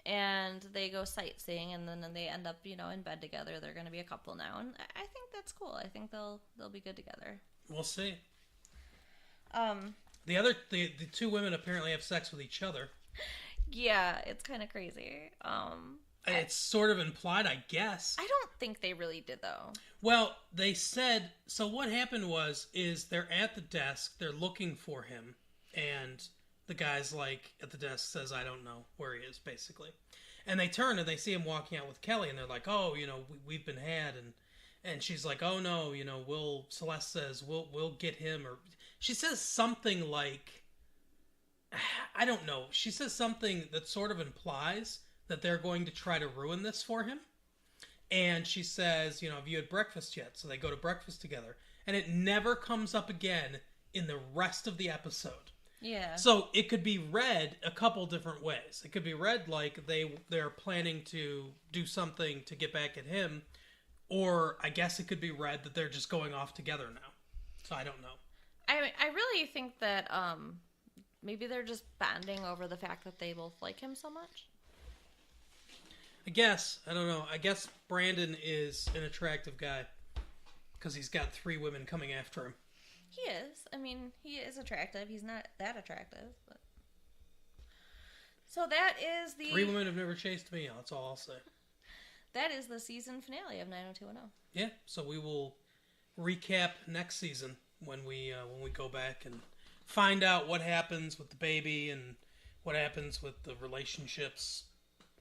[SPEAKER 2] And they go sightseeing, and then they end up, in bed together. They're going to be a couple now, and I think that's cool. I think they'll be good together.
[SPEAKER 1] We'll see. The two women apparently have sex with each other.
[SPEAKER 2] Yeah, it's kind of crazy.
[SPEAKER 1] It's sort of implied, I guess.
[SPEAKER 2] I don't think they really did, though.
[SPEAKER 1] Well, they said, so what happened is they're at the desk, they're looking for him, and the guy's at the desk says, "I don't know where he is," basically. And they turn and they see him walking out with Kelly, and they're like, "Oh, we've been had," and she's like, "Oh no, Celeste says we'll get him," or she says something like, I don't know. She says something that sort of implies that they're going to try to ruin this for him. And she says, "Have you had breakfast yet?" So they go to breakfast together, and it never comes up again in the rest of the episode.
[SPEAKER 2] Yeah.
[SPEAKER 1] So it could be read a couple different ways. It could be read like they're planning to do something to get back at him, or I guess it could be read that they're just going off together now. So I don't know.
[SPEAKER 2] I really think that maybe they're just bonding over the fact that they both like him so much.
[SPEAKER 1] I guess. I don't know. I guess Brandon is an attractive guy because he's got 3 women coming after him.
[SPEAKER 2] He is. I mean, he is attractive. He's not that attractive, but... So that is the...
[SPEAKER 1] 3 women have never chased me. That's all I'll say.
[SPEAKER 2] That is the season finale of 90210.
[SPEAKER 1] Yeah, so we will recap next season when we go back and find out what happens with the baby and what happens with the relationships,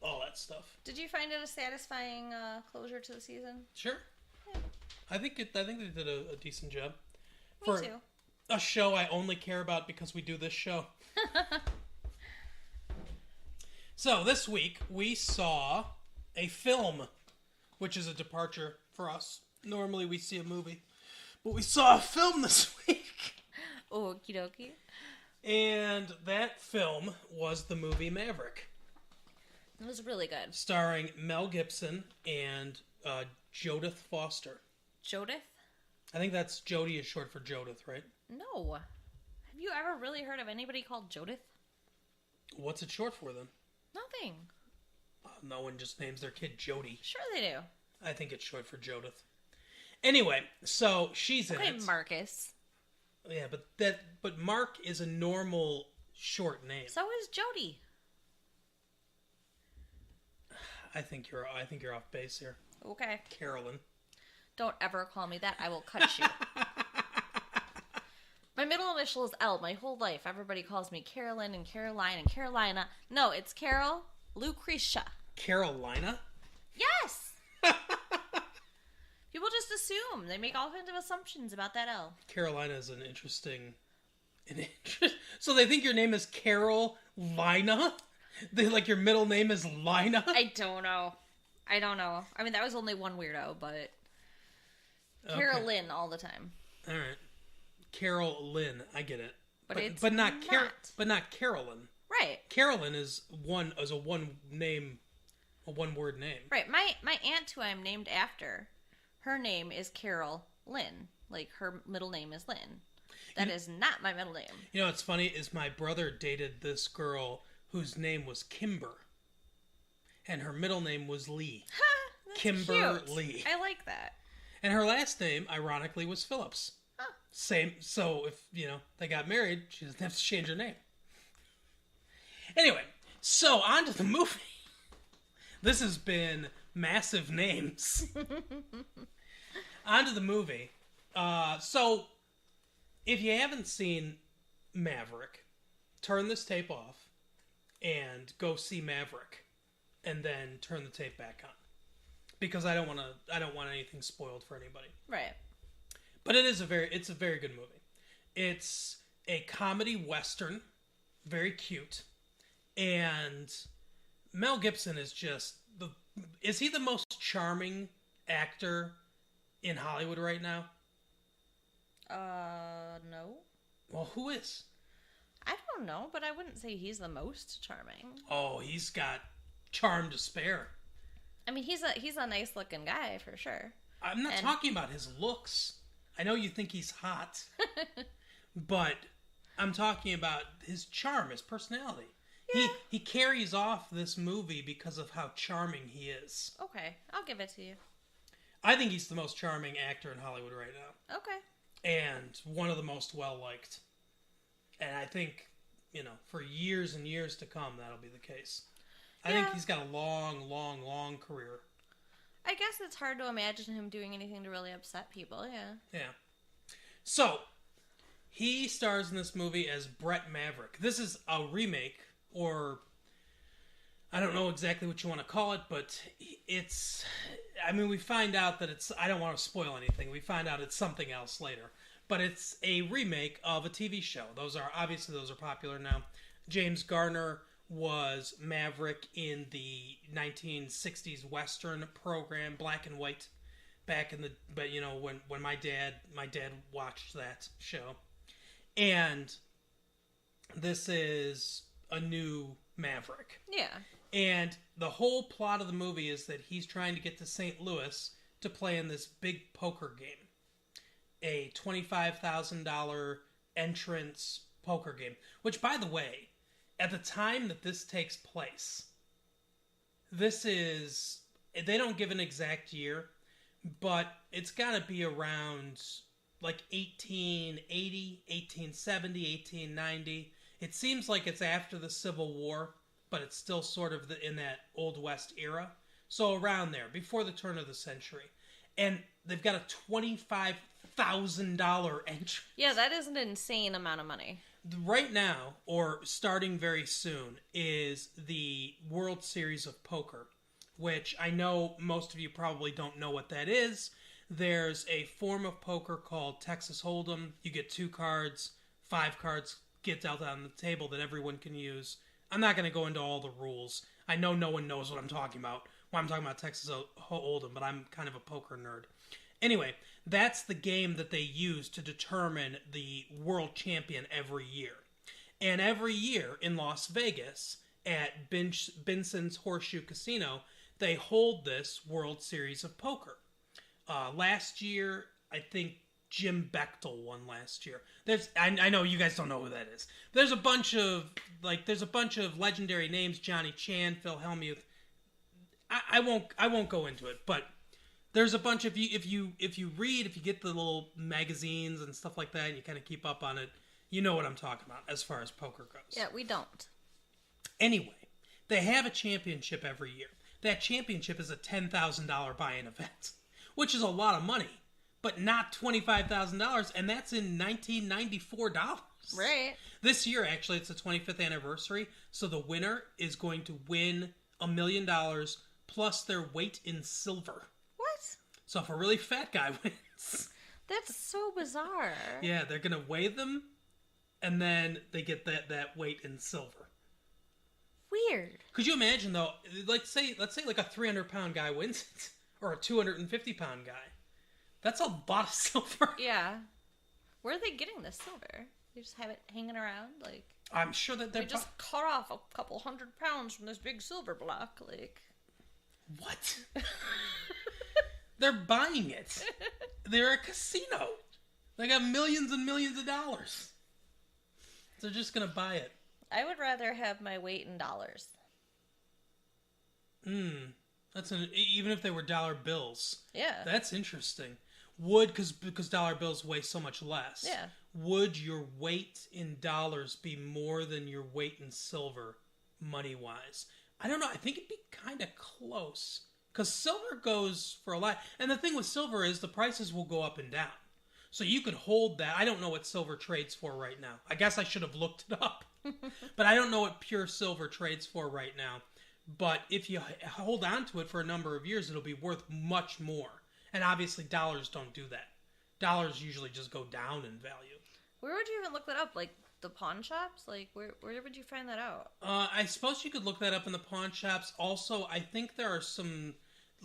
[SPEAKER 1] all that stuff.
[SPEAKER 2] Did you find it a satisfying closure to the season?
[SPEAKER 1] Sure. Yeah. I think they did a decent job.
[SPEAKER 2] Me too.
[SPEAKER 1] A show I only care about because we do this show. So this week we saw a film, which is a departure for us. Normally we see a movie, but we saw a film this week.
[SPEAKER 2] Okie dokie.
[SPEAKER 1] And that film was the movie Maverick.
[SPEAKER 2] It was really good.
[SPEAKER 1] Starring Mel Gibson and Jodith Foster.
[SPEAKER 2] Jodith?
[SPEAKER 1] I think that's Jodie is short for Jodith, right?
[SPEAKER 2] No. Have you ever really heard of anybody called Jodith?
[SPEAKER 1] What's it short for then?
[SPEAKER 2] Nothing.
[SPEAKER 1] No one just names their kid Jodie.
[SPEAKER 2] Sure they do.
[SPEAKER 1] I think it's short for Jodith. Anyway, so she's in it.
[SPEAKER 2] Marcus.
[SPEAKER 1] Yeah, but Mark is a normal short name.
[SPEAKER 2] So is Jodie.
[SPEAKER 1] I think you're off base here.
[SPEAKER 2] Okay.
[SPEAKER 1] Carolyn.
[SPEAKER 2] Don't ever call me that. I will cut you. My middle initial is L. My whole life, everybody calls me Carolyn and Caroline and Carolina. No, it's Carol Lucretia.
[SPEAKER 1] Carolina?
[SPEAKER 2] Yes! People just assume. They make all kinds of assumptions about that L.
[SPEAKER 1] Carolina is an interesting... So they think your name is Carolina? They like your middle name is Lina?
[SPEAKER 2] I don't know. I mean, that was only one weirdo, but...
[SPEAKER 1] Okay.
[SPEAKER 2] Carolyn all the time.
[SPEAKER 1] All right. Carol Lynn, I get it.
[SPEAKER 2] But
[SPEAKER 1] not Carolyn.
[SPEAKER 2] Right.
[SPEAKER 1] Carolyn is a one word name.
[SPEAKER 2] Right. My aunt who I'm named after, her name is Carol Lynn. Like her middle name is Lynn. That is not my middle name.
[SPEAKER 1] You know what's funny is my brother dated this girl whose name was Kimber. And her middle name was Lee.
[SPEAKER 2] That's
[SPEAKER 1] Kimber
[SPEAKER 2] cute.
[SPEAKER 1] Lee.
[SPEAKER 2] I like that.
[SPEAKER 1] And her last name, ironically, was Phillips.
[SPEAKER 2] Huh.
[SPEAKER 1] Same. So if, they got married, she doesn't have to change her name. Anyway, so on to the movie. This has been massive names. On to the movie. So if you haven't seen Maverick, turn this tape off and go see Maverick and then turn the tape back on. Because I don't want anything spoiled for anybody.
[SPEAKER 2] Right.
[SPEAKER 1] But it's a very good movie. It's a comedy western, very cute. And Mel Gibson is just is he the most charming actor in Hollywood right now?
[SPEAKER 2] No.
[SPEAKER 1] Well, who is?
[SPEAKER 2] I don't know, but I wouldn't say he's the most charming.
[SPEAKER 1] Oh, he's got charm to spare.
[SPEAKER 2] I mean, he's a nice looking guy for sure.
[SPEAKER 1] I'm not talking about his looks. I know you think he's hot, but I'm talking about his charm, his personality. Yeah. He carries off this movie because of how charming he is.
[SPEAKER 2] Okay, I'll give it to you.
[SPEAKER 1] I think he's the most charming actor in Hollywood right now.
[SPEAKER 2] Okay.
[SPEAKER 1] And one of the most well-liked. And I think, for years and years to come, that'll be the case. I think he's got a long, long, long career.
[SPEAKER 2] I guess it's hard to imagine him doing anything to really upset people, yeah.
[SPEAKER 1] Yeah. So, he stars in this movie as Brett Maverick. This is a remake, or I don't know exactly what you want to call it, but it's... we find out that it's... I don't want to spoil anything. We find out it's something else later. But it's a remake of a TV show. Those are popular now. James Garner was Maverick in the 1960s Western program, black and white, when my dad watched that show. And this is a new Maverick. Yeah. And the whole plot of the movie is that he's trying to get to St. Louis to play in this big poker game. A $25,000 entrance poker game. Which, by the way, at the time that this takes place, they don't give an exact year, but it's got to be around like 1880, 1870, 1890. It seems like it's after the Civil War, but it's still sort of in that Old West era. So around there, before the turn of the century. And they've got a $25,000 entry.
[SPEAKER 2] Yeah, that is an insane amount of money.
[SPEAKER 1] Right now, or starting very soon, is the World Series of Poker, which I know most of you probably don't know what that is. There's a form of poker called Texas Hold'em. You get 2 cards, 5 cards get dealt on the table that everyone can use. I'm not going to go into all the rules. I know no one knows what I'm talking about when I'm talking about Texas Hold'em, but I'm kind of a poker nerd. Anyway, that's the game that they use to determine the world champion every year. And every year in Las Vegas at Benson's Horseshoe Casino, they hold this World Series of Poker. Last year, I think Jim Bechtel won last year. I know you guys don't know who that is. There's a bunch of legendary names: Johnny Chan, Phil Hellmuth. I won't go into it, but there's a bunch of if you get the little magazines and stuff like that, and you kind of keep up on it, you know what I'm talking about as far as poker goes.
[SPEAKER 2] Yeah, we don't.
[SPEAKER 1] Anyway, they have a championship every year. That championship is a $10,000 buy-in event, which is a lot of money, but not $25,000, and that's in $1994.
[SPEAKER 2] Right.
[SPEAKER 1] This year, actually, it's the 25th anniversary, so the winner is going to win $1 million plus their weight in silver.
[SPEAKER 2] What?
[SPEAKER 1] So if a really fat guy wins...
[SPEAKER 2] That's so bizarre.
[SPEAKER 1] Yeah, they're going to weigh them, and then they get that weight in silver.
[SPEAKER 2] Weird.
[SPEAKER 1] Could you imagine, though, let's say like a 300-pound guy wins it, or a 250-pound guy. That's a lot of silver.
[SPEAKER 2] Yeah. Where are they getting this silver? They just have it hanging around, like...
[SPEAKER 1] I'm sure that
[SPEAKER 2] they just cut off a couple 100 pounds from this big silver block, like...
[SPEAKER 1] What? They're buying it. They're a casino. They got millions and millions of dollars. They're just gonna buy it.
[SPEAKER 2] I would rather have my weight in dollars.
[SPEAKER 1] Even if they were dollar bills.
[SPEAKER 2] Yeah.
[SPEAKER 1] That's interesting. Because dollar bills weigh so much less.
[SPEAKER 2] Yeah.
[SPEAKER 1] Would your weight in dollars be more than your weight in silver, money-wise? I don't know. I think it'd be kind of close. Because silver goes for a lot. And the thing with silver is the prices will go up and down. So you could hold that. I don't know what silver trades for right now. I guess I should have looked it up. But I don't know what pure silver trades for right now. But if you hold on to it for a number of years, it'll be worth much more. And obviously dollars don't do that. Dollars usually just go down in value.
[SPEAKER 2] Where would you even look that up? Like the pawn shops? Like, where would you find that out?
[SPEAKER 1] I suppose you could look that up in the pawn shops. Also, I think there are some,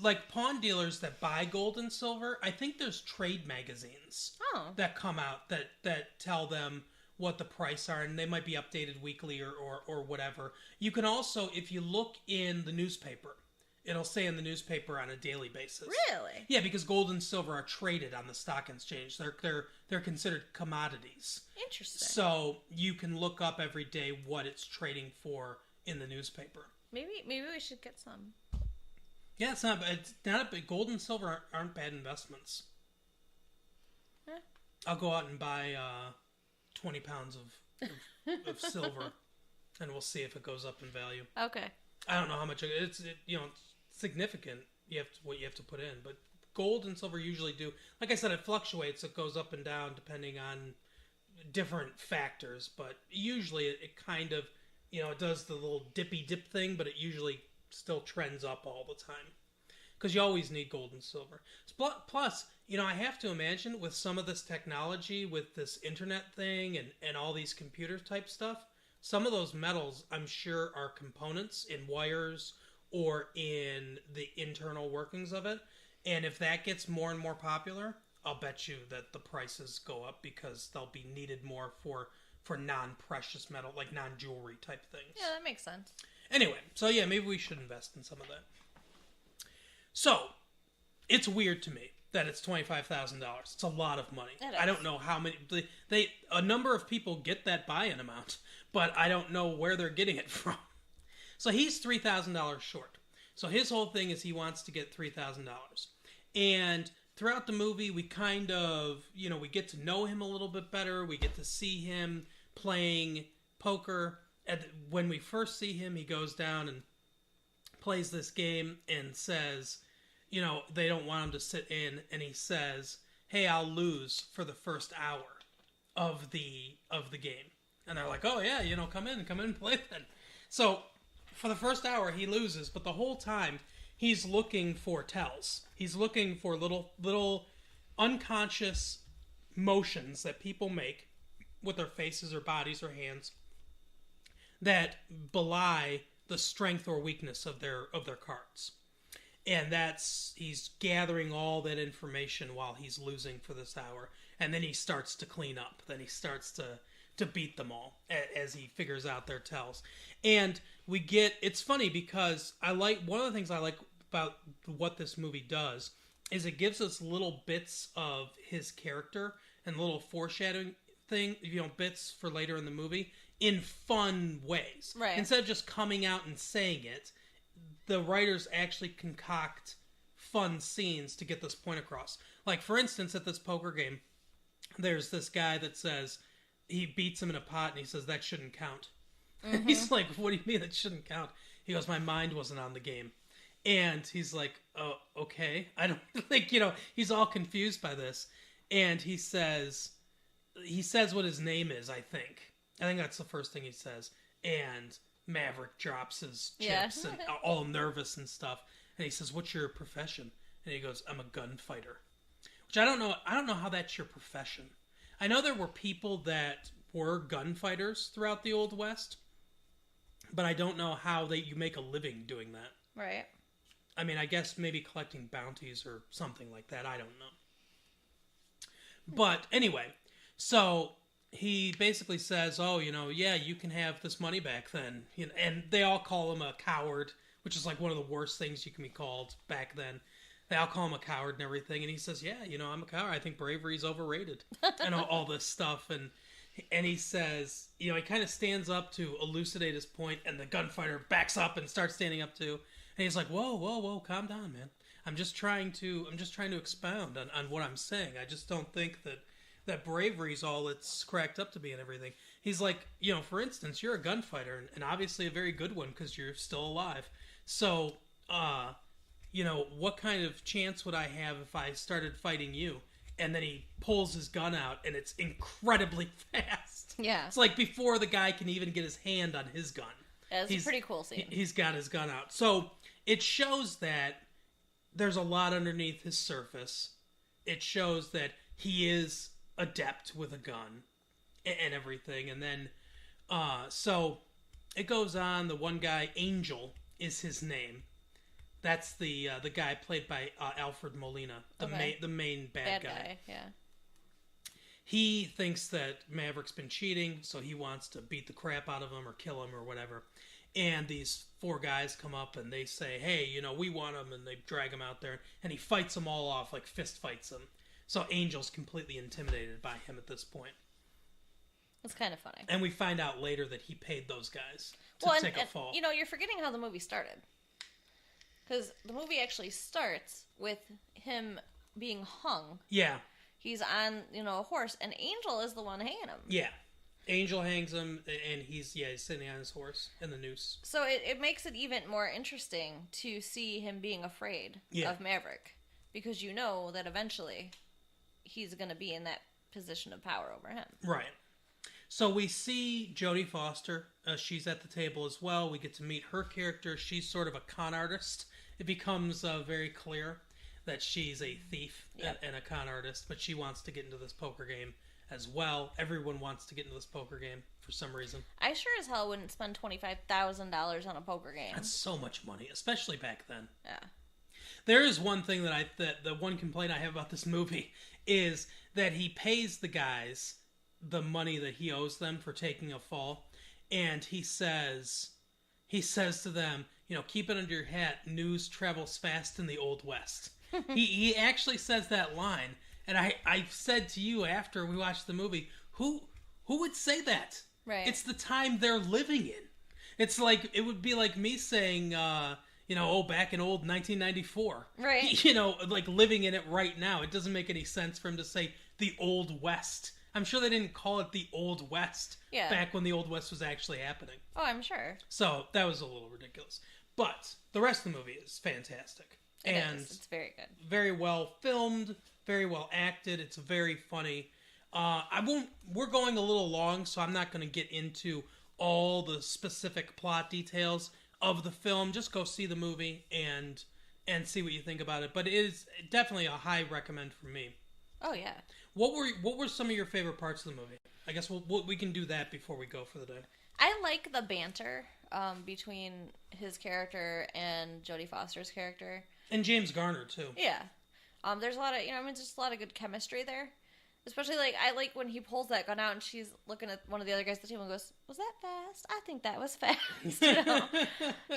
[SPEAKER 1] like, pawn dealers that buy gold and silver. I think there's trade magazines that come out that tell them what the price are, and they might be updated weekly or whatever. You can also, if you look in the newspaper, it'll say in the newspaper on a daily basis.
[SPEAKER 2] Really?
[SPEAKER 1] Yeah, because gold and silver are traded on the stock exchange. They're considered commodities.
[SPEAKER 2] Interesting.
[SPEAKER 1] So you can look up every day what it's trading for in the newspaper.
[SPEAKER 2] Maybe we should get some.
[SPEAKER 1] Yeah, it's not a big. Gold and silver aren't bad investments. I'll go out and buy 20 pounds of silver, and we'll see if it goes up in value.
[SPEAKER 2] Okay.
[SPEAKER 1] I don't know how much it's significant. What you have to put in, but gold and silver usually do. Like I said, it fluctuates. It goes up and down depending on different factors, but usually it kind of, it does the little dippy dip thing, but it usually still trends up all the time because you always need gold and silver. Plus, I have to imagine with some of this technology, with this internet thing and all these computer type stuff, some of those metals I'm sure are components in wires or in the internal workings of it. And if that gets more and more popular, I'll bet you that the prices go up because they'll be needed more for non-precious metal, like non-jewelry type things.
[SPEAKER 2] Yeah, that makes sense.
[SPEAKER 1] Anyway, so yeah, maybe we should invest in some of that. So, it's weird to me that it's $25,000. It's a lot of money. I don't know how many... a number of people get that buy-in amount, but I don't know where they're getting it from. So he's $3,000 short. So his whole thing is he wants to get $3,000. And throughout the movie, we kind of, we get to know him a little bit better. We get to see him playing poker. When we first see him, he goes down and plays this game and says, they don't want him to sit in. And he says, hey, I'll lose for the first hour of the game. And they're like, oh yeah, come in and play then. So for the first hour, he loses, but the whole time, he's looking for tells. He's looking for little unconscious motions that people make with their faces or bodies or hands that belie the strength or weakness of their cards. And he's gathering all that information while he's losing for this hour. And then he starts to clean up. Then he starts to beat them all as he figures out their tells. And it's funny because one of the things I like about what this movie does is it gives us little bits of his character and little foreshadowing bits for later in the movie in fun ways.
[SPEAKER 2] Right.
[SPEAKER 1] Instead of just coming out and saying it, the writers actually concoct fun scenes to get this point across. Like, for instance, at this poker game, there's this guy that says, he beats him in a pot and he says, that shouldn't count. Mm-hmm. He's like, what do you mean that shouldn't count? He goes, my mind wasn't on the game. And he's like, oh, okay. I don't think, he's all confused by this. And he says what his name is, I think. I think that's the first thing he says. And Maverick drops his chips and all nervous and stuff. And he says, what's your profession? And he goes, I'm a gunfighter. Which I don't know how that's your profession. I know there were people that were gunfighters throughout the Old West, but I don't know how you make a living doing that.
[SPEAKER 2] Right.
[SPEAKER 1] I mean, I guess maybe collecting bounties or something like that. I don't know. But anyway, so he basically says, oh, yeah, you can have this money back then. And they all call him a coward, which is like one of the worst things you can be called back then. They all call him a coward and everything. And he says, yeah, I'm a coward. I think bravery is overrated. And all this stuff. And he says, he kind of stands up to elucidate his point, and the gunfighter backs up and starts standing up too. And he's like, whoa, calm down, man. I'm just trying to expound on what I'm saying. I just don't think that bravery is all it's cracked up to be and everything. He's like, for instance, you're a gunfighter, and obviously a very good one because you're still alive. So, what kind of chance would I have if I started fighting you? And then he pulls his gun out, and it's incredibly fast.
[SPEAKER 2] Yeah.
[SPEAKER 1] It's like before the guy can even get his hand on his gun.
[SPEAKER 2] It's a pretty cool scene.
[SPEAKER 1] He's got his gun out. So it shows that there's a lot underneath his surface. It shows that he is adept with a gun. and everything. And then, so it goes on. The one guy, Angel, is his name. That's the guy played by Alfred Molina, the main bad guy.
[SPEAKER 2] Yeah.
[SPEAKER 1] He thinks that Maverick's been cheating, so he wants to beat the crap out of him or kill him or whatever. And these 4 guys come up and they say, hey, we want him, and they drag him out there, and he fights them all off, like fist fights them. So Angel's completely intimidated by him at this point.
[SPEAKER 2] It's kind of funny.
[SPEAKER 1] And we find out later that he paid those guys to take a fall.
[SPEAKER 2] You're forgetting how the movie started. Because the movie actually starts with him being hung.
[SPEAKER 1] Yeah.
[SPEAKER 2] He's on, a horse, and Angel is the one hanging him.
[SPEAKER 1] Yeah. Angel hangs him, and he's sitting on his horse in the noose.
[SPEAKER 2] So it makes it even more interesting to see him being afraid of Maverick. Because you know that eventually he's going to be in that position of power over him.
[SPEAKER 1] Right. So we see Jodie Foster. She's at the table as well. We get to meet her character. She's sort of a con artist. It becomes very clear that she's a thief and a con artist, but she wants to get into this poker game as well. Everyone wants to get into this poker game for some reason.
[SPEAKER 2] I sure as hell wouldn't spend $25,000 on a poker game.
[SPEAKER 1] That's so much money, especially back then.
[SPEAKER 2] Yeah.
[SPEAKER 1] There is one thing that the one complaint I have about this movie is that he pays the guys the money that he owes them for taking a fall, and he says to them, keep it under your hat, news travels fast in the Old West. he actually says that line, and I said to you after we watched the movie, who would say that?
[SPEAKER 2] Right.
[SPEAKER 1] It's the time they're living in. It's like, it would be like me saying, back in old 1994.
[SPEAKER 2] Right.
[SPEAKER 1] Like living in it right now. It doesn't make any sense for him to say the Old West. I'm sure they didn't call it the Old West back when the Old West was actually happening.
[SPEAKER 2] Oh, I'm sure.
[SPEAKER 1] So that was a little ridiculous. But the rest of the movie is fantastic.
[SPEAKER 2] It's very good.
[SPEAKER 1] Very well filmed, very well acted. It's very funny. We're going a little long, so I'm not going to get into all the specific plot details of the film. Just go see the movie and see what you think about it. But it is definitely a high recommend from me.
[SPEAKER 2] Oh yeah.
[SPEAKER 1] What were some of your favorite parts of the movie? I guess we can do that before we go for the day.
[SPEAKER 2] I like the banter between his character and Jodie Foster's character.
[SPEAKER 1] And James Garner, too.
[SPEAKER 2] Yeah. There's a lot of, just a lot of good chemistry there. Especially, I like when he pulls that gun out and she's looking at one of the other guys at the table and goes, was that fast? I think that was fast.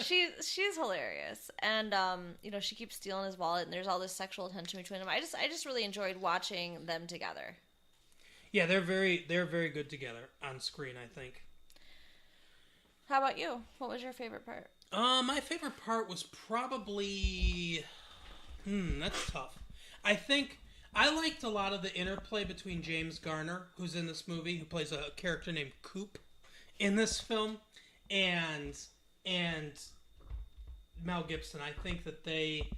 [SPEAKER 2] She's hilarious. And, she keeps stealing his wallet and there's all this sexual tension between them. I just really enjoyed watching them together.
[SPEAKER 1] Yeah, they're very good together on screen, I think.
[SPEAKER 2] How about you? What was your favorite part?
[SPEAKER 1] My favorite part was probably... that's tough. I think I liked a lot of the interplay between James Garner, who's in this movie, who plays a character named Coop in this film, and Mel Gibson. I think they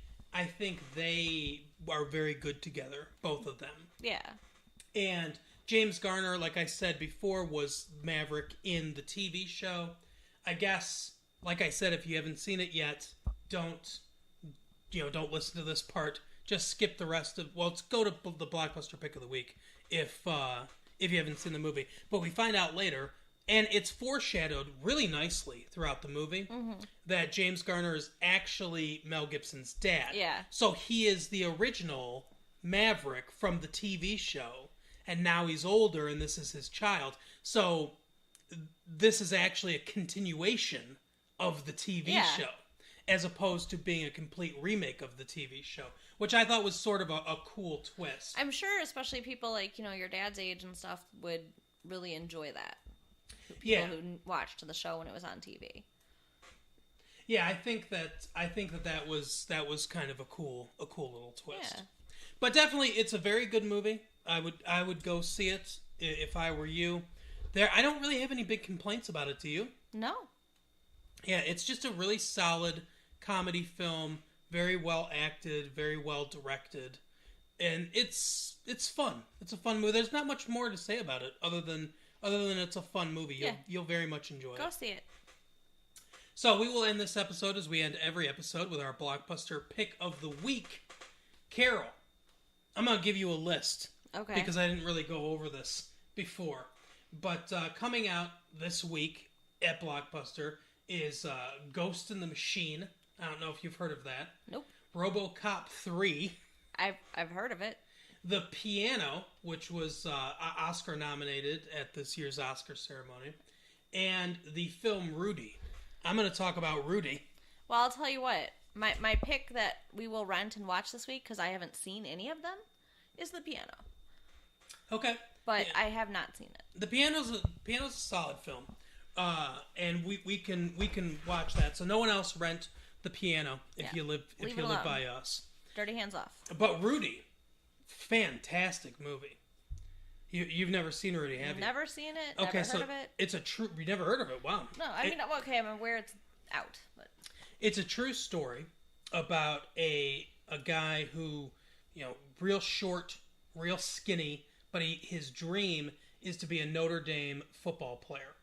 [SPEAKER 1] are very good together, both of them.
[SPEAKER 2] Yeah. And
[SPEAKER 1] James Garner, like I said before, was Maverick in the TV show. I guess, like I said, if you haven't seen it yet, don't listen to this part. Just skip the rest of... Well, let's go to the Blockbuster Pick of the Week if you haven't seen the movie. But we find out later, and it's foreshadowed really nicely throughout the movie, that James Garner is actually Mel Gibson's dad.
[SPEAKER 2] Yeah.
[SPEAKER 1] So he is the original Maverick from the TV show, and now he's older, and this is his child. So this is actually a continuation of the TV show, as opposed to being a complete remake of the TV show, which I thought was sort of a cool twist.
[SPEAKER 2] I'm sure especially people like, your dad's age and stuff would really enjoy that. People who watched the show when it was on TV.
[SPEAKER 1] Yeah, I think that was kind of a cool little twist.
[SPEAKER 2] Yeah.
[SPEAKER 1] But definitely it's a very good movie. I would go see it if I were you. I don't really have any big complaints about it, do you?
[SPEAKER 2] No.
[SPEAKER 1] Yeah, it's just a really solid comedy film, very well acted, very well directed, and it's fun. It's a fun movie. There's not much more to say about it other than it's a fun movie. You'll very much enjoy it.
[SPEAKER 2] Go see it.
[SPEAKER 1] So we will end this episode, as we end every episode, with our Blockbuster Pick of the Week. Carol, I'm going to give you a list.
[SPEAKER 2] Okay.
[SPEAKER 1] Because I didn't really go over this before. But coming out this week at Blockbuster is Ghost in the Machine. I don't know if you've heard of that.
[SPEAKER 2] Nope.
[SPEAKER 1] RoboCop 3.
[SPEAKER 2] I've heard of it.
[SPEAKER 1] The Piano, which was Oscar nominated at this year's Oscar ceremony. And the film Rudy. I'm going to talk about Rudy.
[SPEAKER 2] Well, I'll tell you what. My pick that we will rent and watch this week, because I haven't seen any of them, is The Piano.
[SPEAKER 1] Okay.
[SPEAKER 2] But yeah. I have not seen it.
[SPEAKER 1] The Piano's a solid film. And we can watch that. So no one else rent The Piano if you live by us.
[SPEAKER 2] Dirty hands off.
[SPEAKER 1] But Rudy, fantastic movie. You've never seen Rudy, have you?
[SPEAKER 2] Never seen it. Never heard of it.
[SPEAKER 1] It's a true. You never heard of it? Wow.
[SPEAKER 2] No, I mean, okay, I'm aware it's out, but
[SPEAKER 1] it's a true story about a guy who, real short, real skinny, but his dream is to be a Notre Dame football player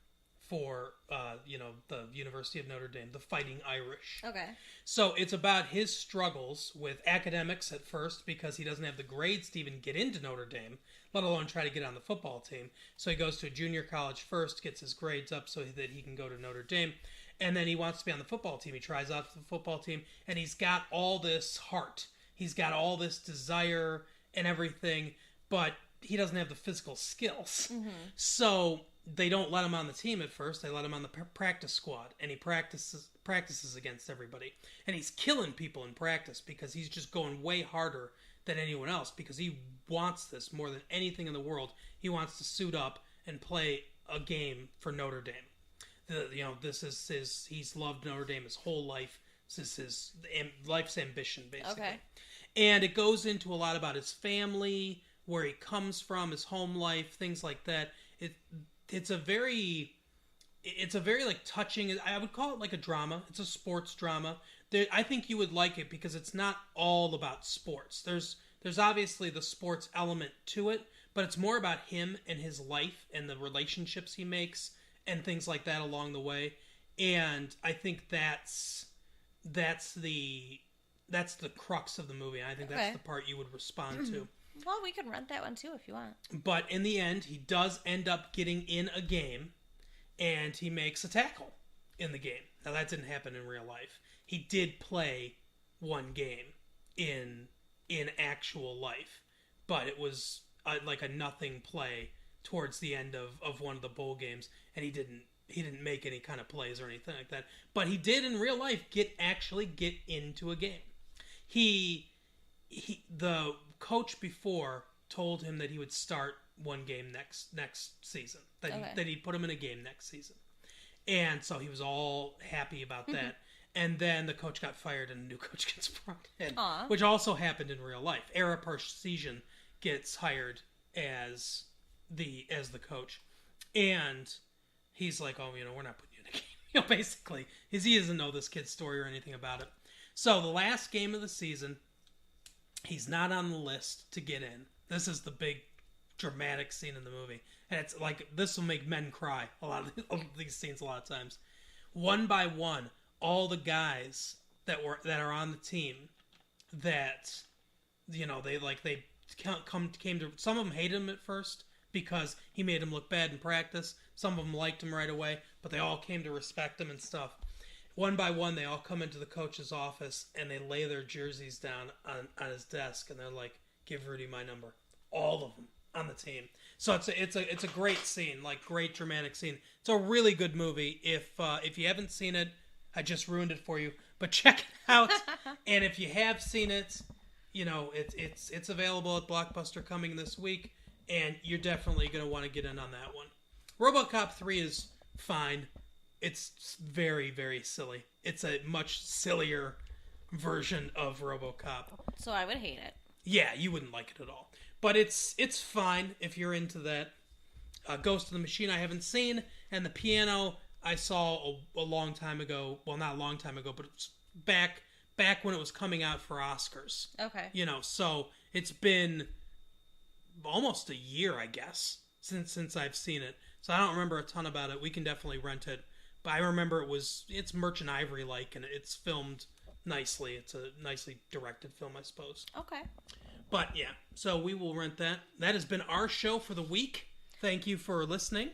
[SPEAKER 1] for the University of Notre Dame, the Fighting Irish.
[SPEAKER 2] Okay.
[SPEAKER 1] So it's about his struggles with academics at first because he doesn't have the grades to even get into Notre Dame, let alone try to get on the football team. So he goes to a junior college first, gets his grades up so that he can go to Notre Dame, and then he wants to be on the football team. He tries out for the football team, and he's got all this heart. He's got all this desire and everything, but he doesn't have the physical skills. Mm-hmm. So they don't let him on the team at first. They let him on the practice squad, and he practices against everybody. And he's killing people in practice because he's just going way harder than anyone else because he wants this more than anything in the world. He wants to suit up and play a game for Notre Dame. This is he's loved Notre Dame his whole life. This is his life's ambition, basically. Okay. And it goes into a lot about his family, where he comes from, his home life, things like that. It's a very like touching. I would call it like a drama. It's a sports drama. I think you would like it because it's not all about sports. There's obviously the sports element to it, but it's more about him and his life and the relationships he makes and things like that along the way. And I think that's the crux of the movie. I think that's the part you would respond to.
[SPEAKER 2] Well, we can rent that one too if you want.
[SPEAKER 1] But in the end, he does end up getting in a game, and he makes a tackle in the game. Now, that didn't happen in real life. He did play one game in actual life, but it was like a nothing play towards the end of one of the bowl games, and he didn't make any kind of plays or anything like that. But he did in real life actually get into a game. The coach before told him that he would start one game next season. That he'd put him in a game next season. And so he was all happy about that. And then the coach got fired and a new coach gets brought in. Aww. Which also happened in real life. Ara Parseghian gets hired as the coach. And he's like, we're not putting you in a game. Basically. He doesn't know this kid's story or anything about it. So the last game of the season, he's not on the list to get in. This is the big dramatic scene in the movie. And it's like, this will make men cry a lot of these scenes a lot of times. One by one, all the guys that are on the team that, they came to, some of them hated him at first because he made them look bad in practice. Some of them liked him right away, but they all came to respect him and stuff. One by one, they all come into the coach's office and they lay their jerseys down on his desk, and they're like, "Give Rudy my number." All of them on the team. So it's a great scene, like great dramatic scene. It's a really good movie. If you haven't seen it, I just ruined it for you, but check it out. And if you have seen it, it's available at Blockbuster coming this week, and you're definitely going to want to get in on that one. RoboCop 3 is fine. It's very, very silly. It's a much sillier version of RoboCop.
[SPEAKER 2] So I would hate it.
[SPEAKER 1] Yeah, you wouldn't like it at all. But it's fine if you're into that. Ghost in the Machine I haven't seen, and The Piano I saw a long time ago. Well, not a long time ago, but it's back when it was coming out for Oscars.
[SPEAKER 2] Okay.
[SPEAKER 1] So it's been almost a year, I guess, since I've seen it. So I don't remember a ton about it. We can definitely rent it. But I remember it's Merchant Ivory-like, and it's filmed nicely. It's a nicely directed film, I suppose.
[SPEAKER 2] Okay.
[SPEAKER 1] But, yeah. So we will rent that. That has been our show for the week. Thank you for listening.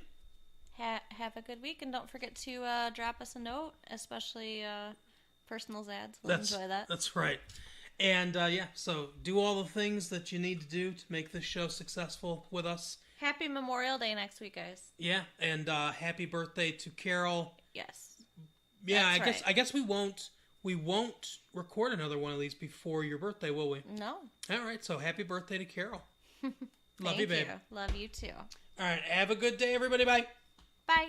[SPEAKER 2] Have a good week, and don't forget to drop us a note, especially personals ads. We'll enjoy that.
[SPEAKER 1] That's right. And so do all the things that you need to do to make this show successful with us.
[SPEAKER 2] Happy Memorial Day next week, guys.
[SPEAKER 1] Yeah, and happy birthday to Carol.
[SPEAKER 2] Yes.
[SPEAKER 1] Yeah, I guess we won't record another one of these before your birthday, will we?
[SPEAKER 2] No.
[SPEAKER 1] All right, so happy birthday to Carol. Love you, babe.
[SPEAKER 2] Love you too.
[SPEAKER 1] All right, have a good day, everybody. Bye.
[SPEAKER 2] Bye.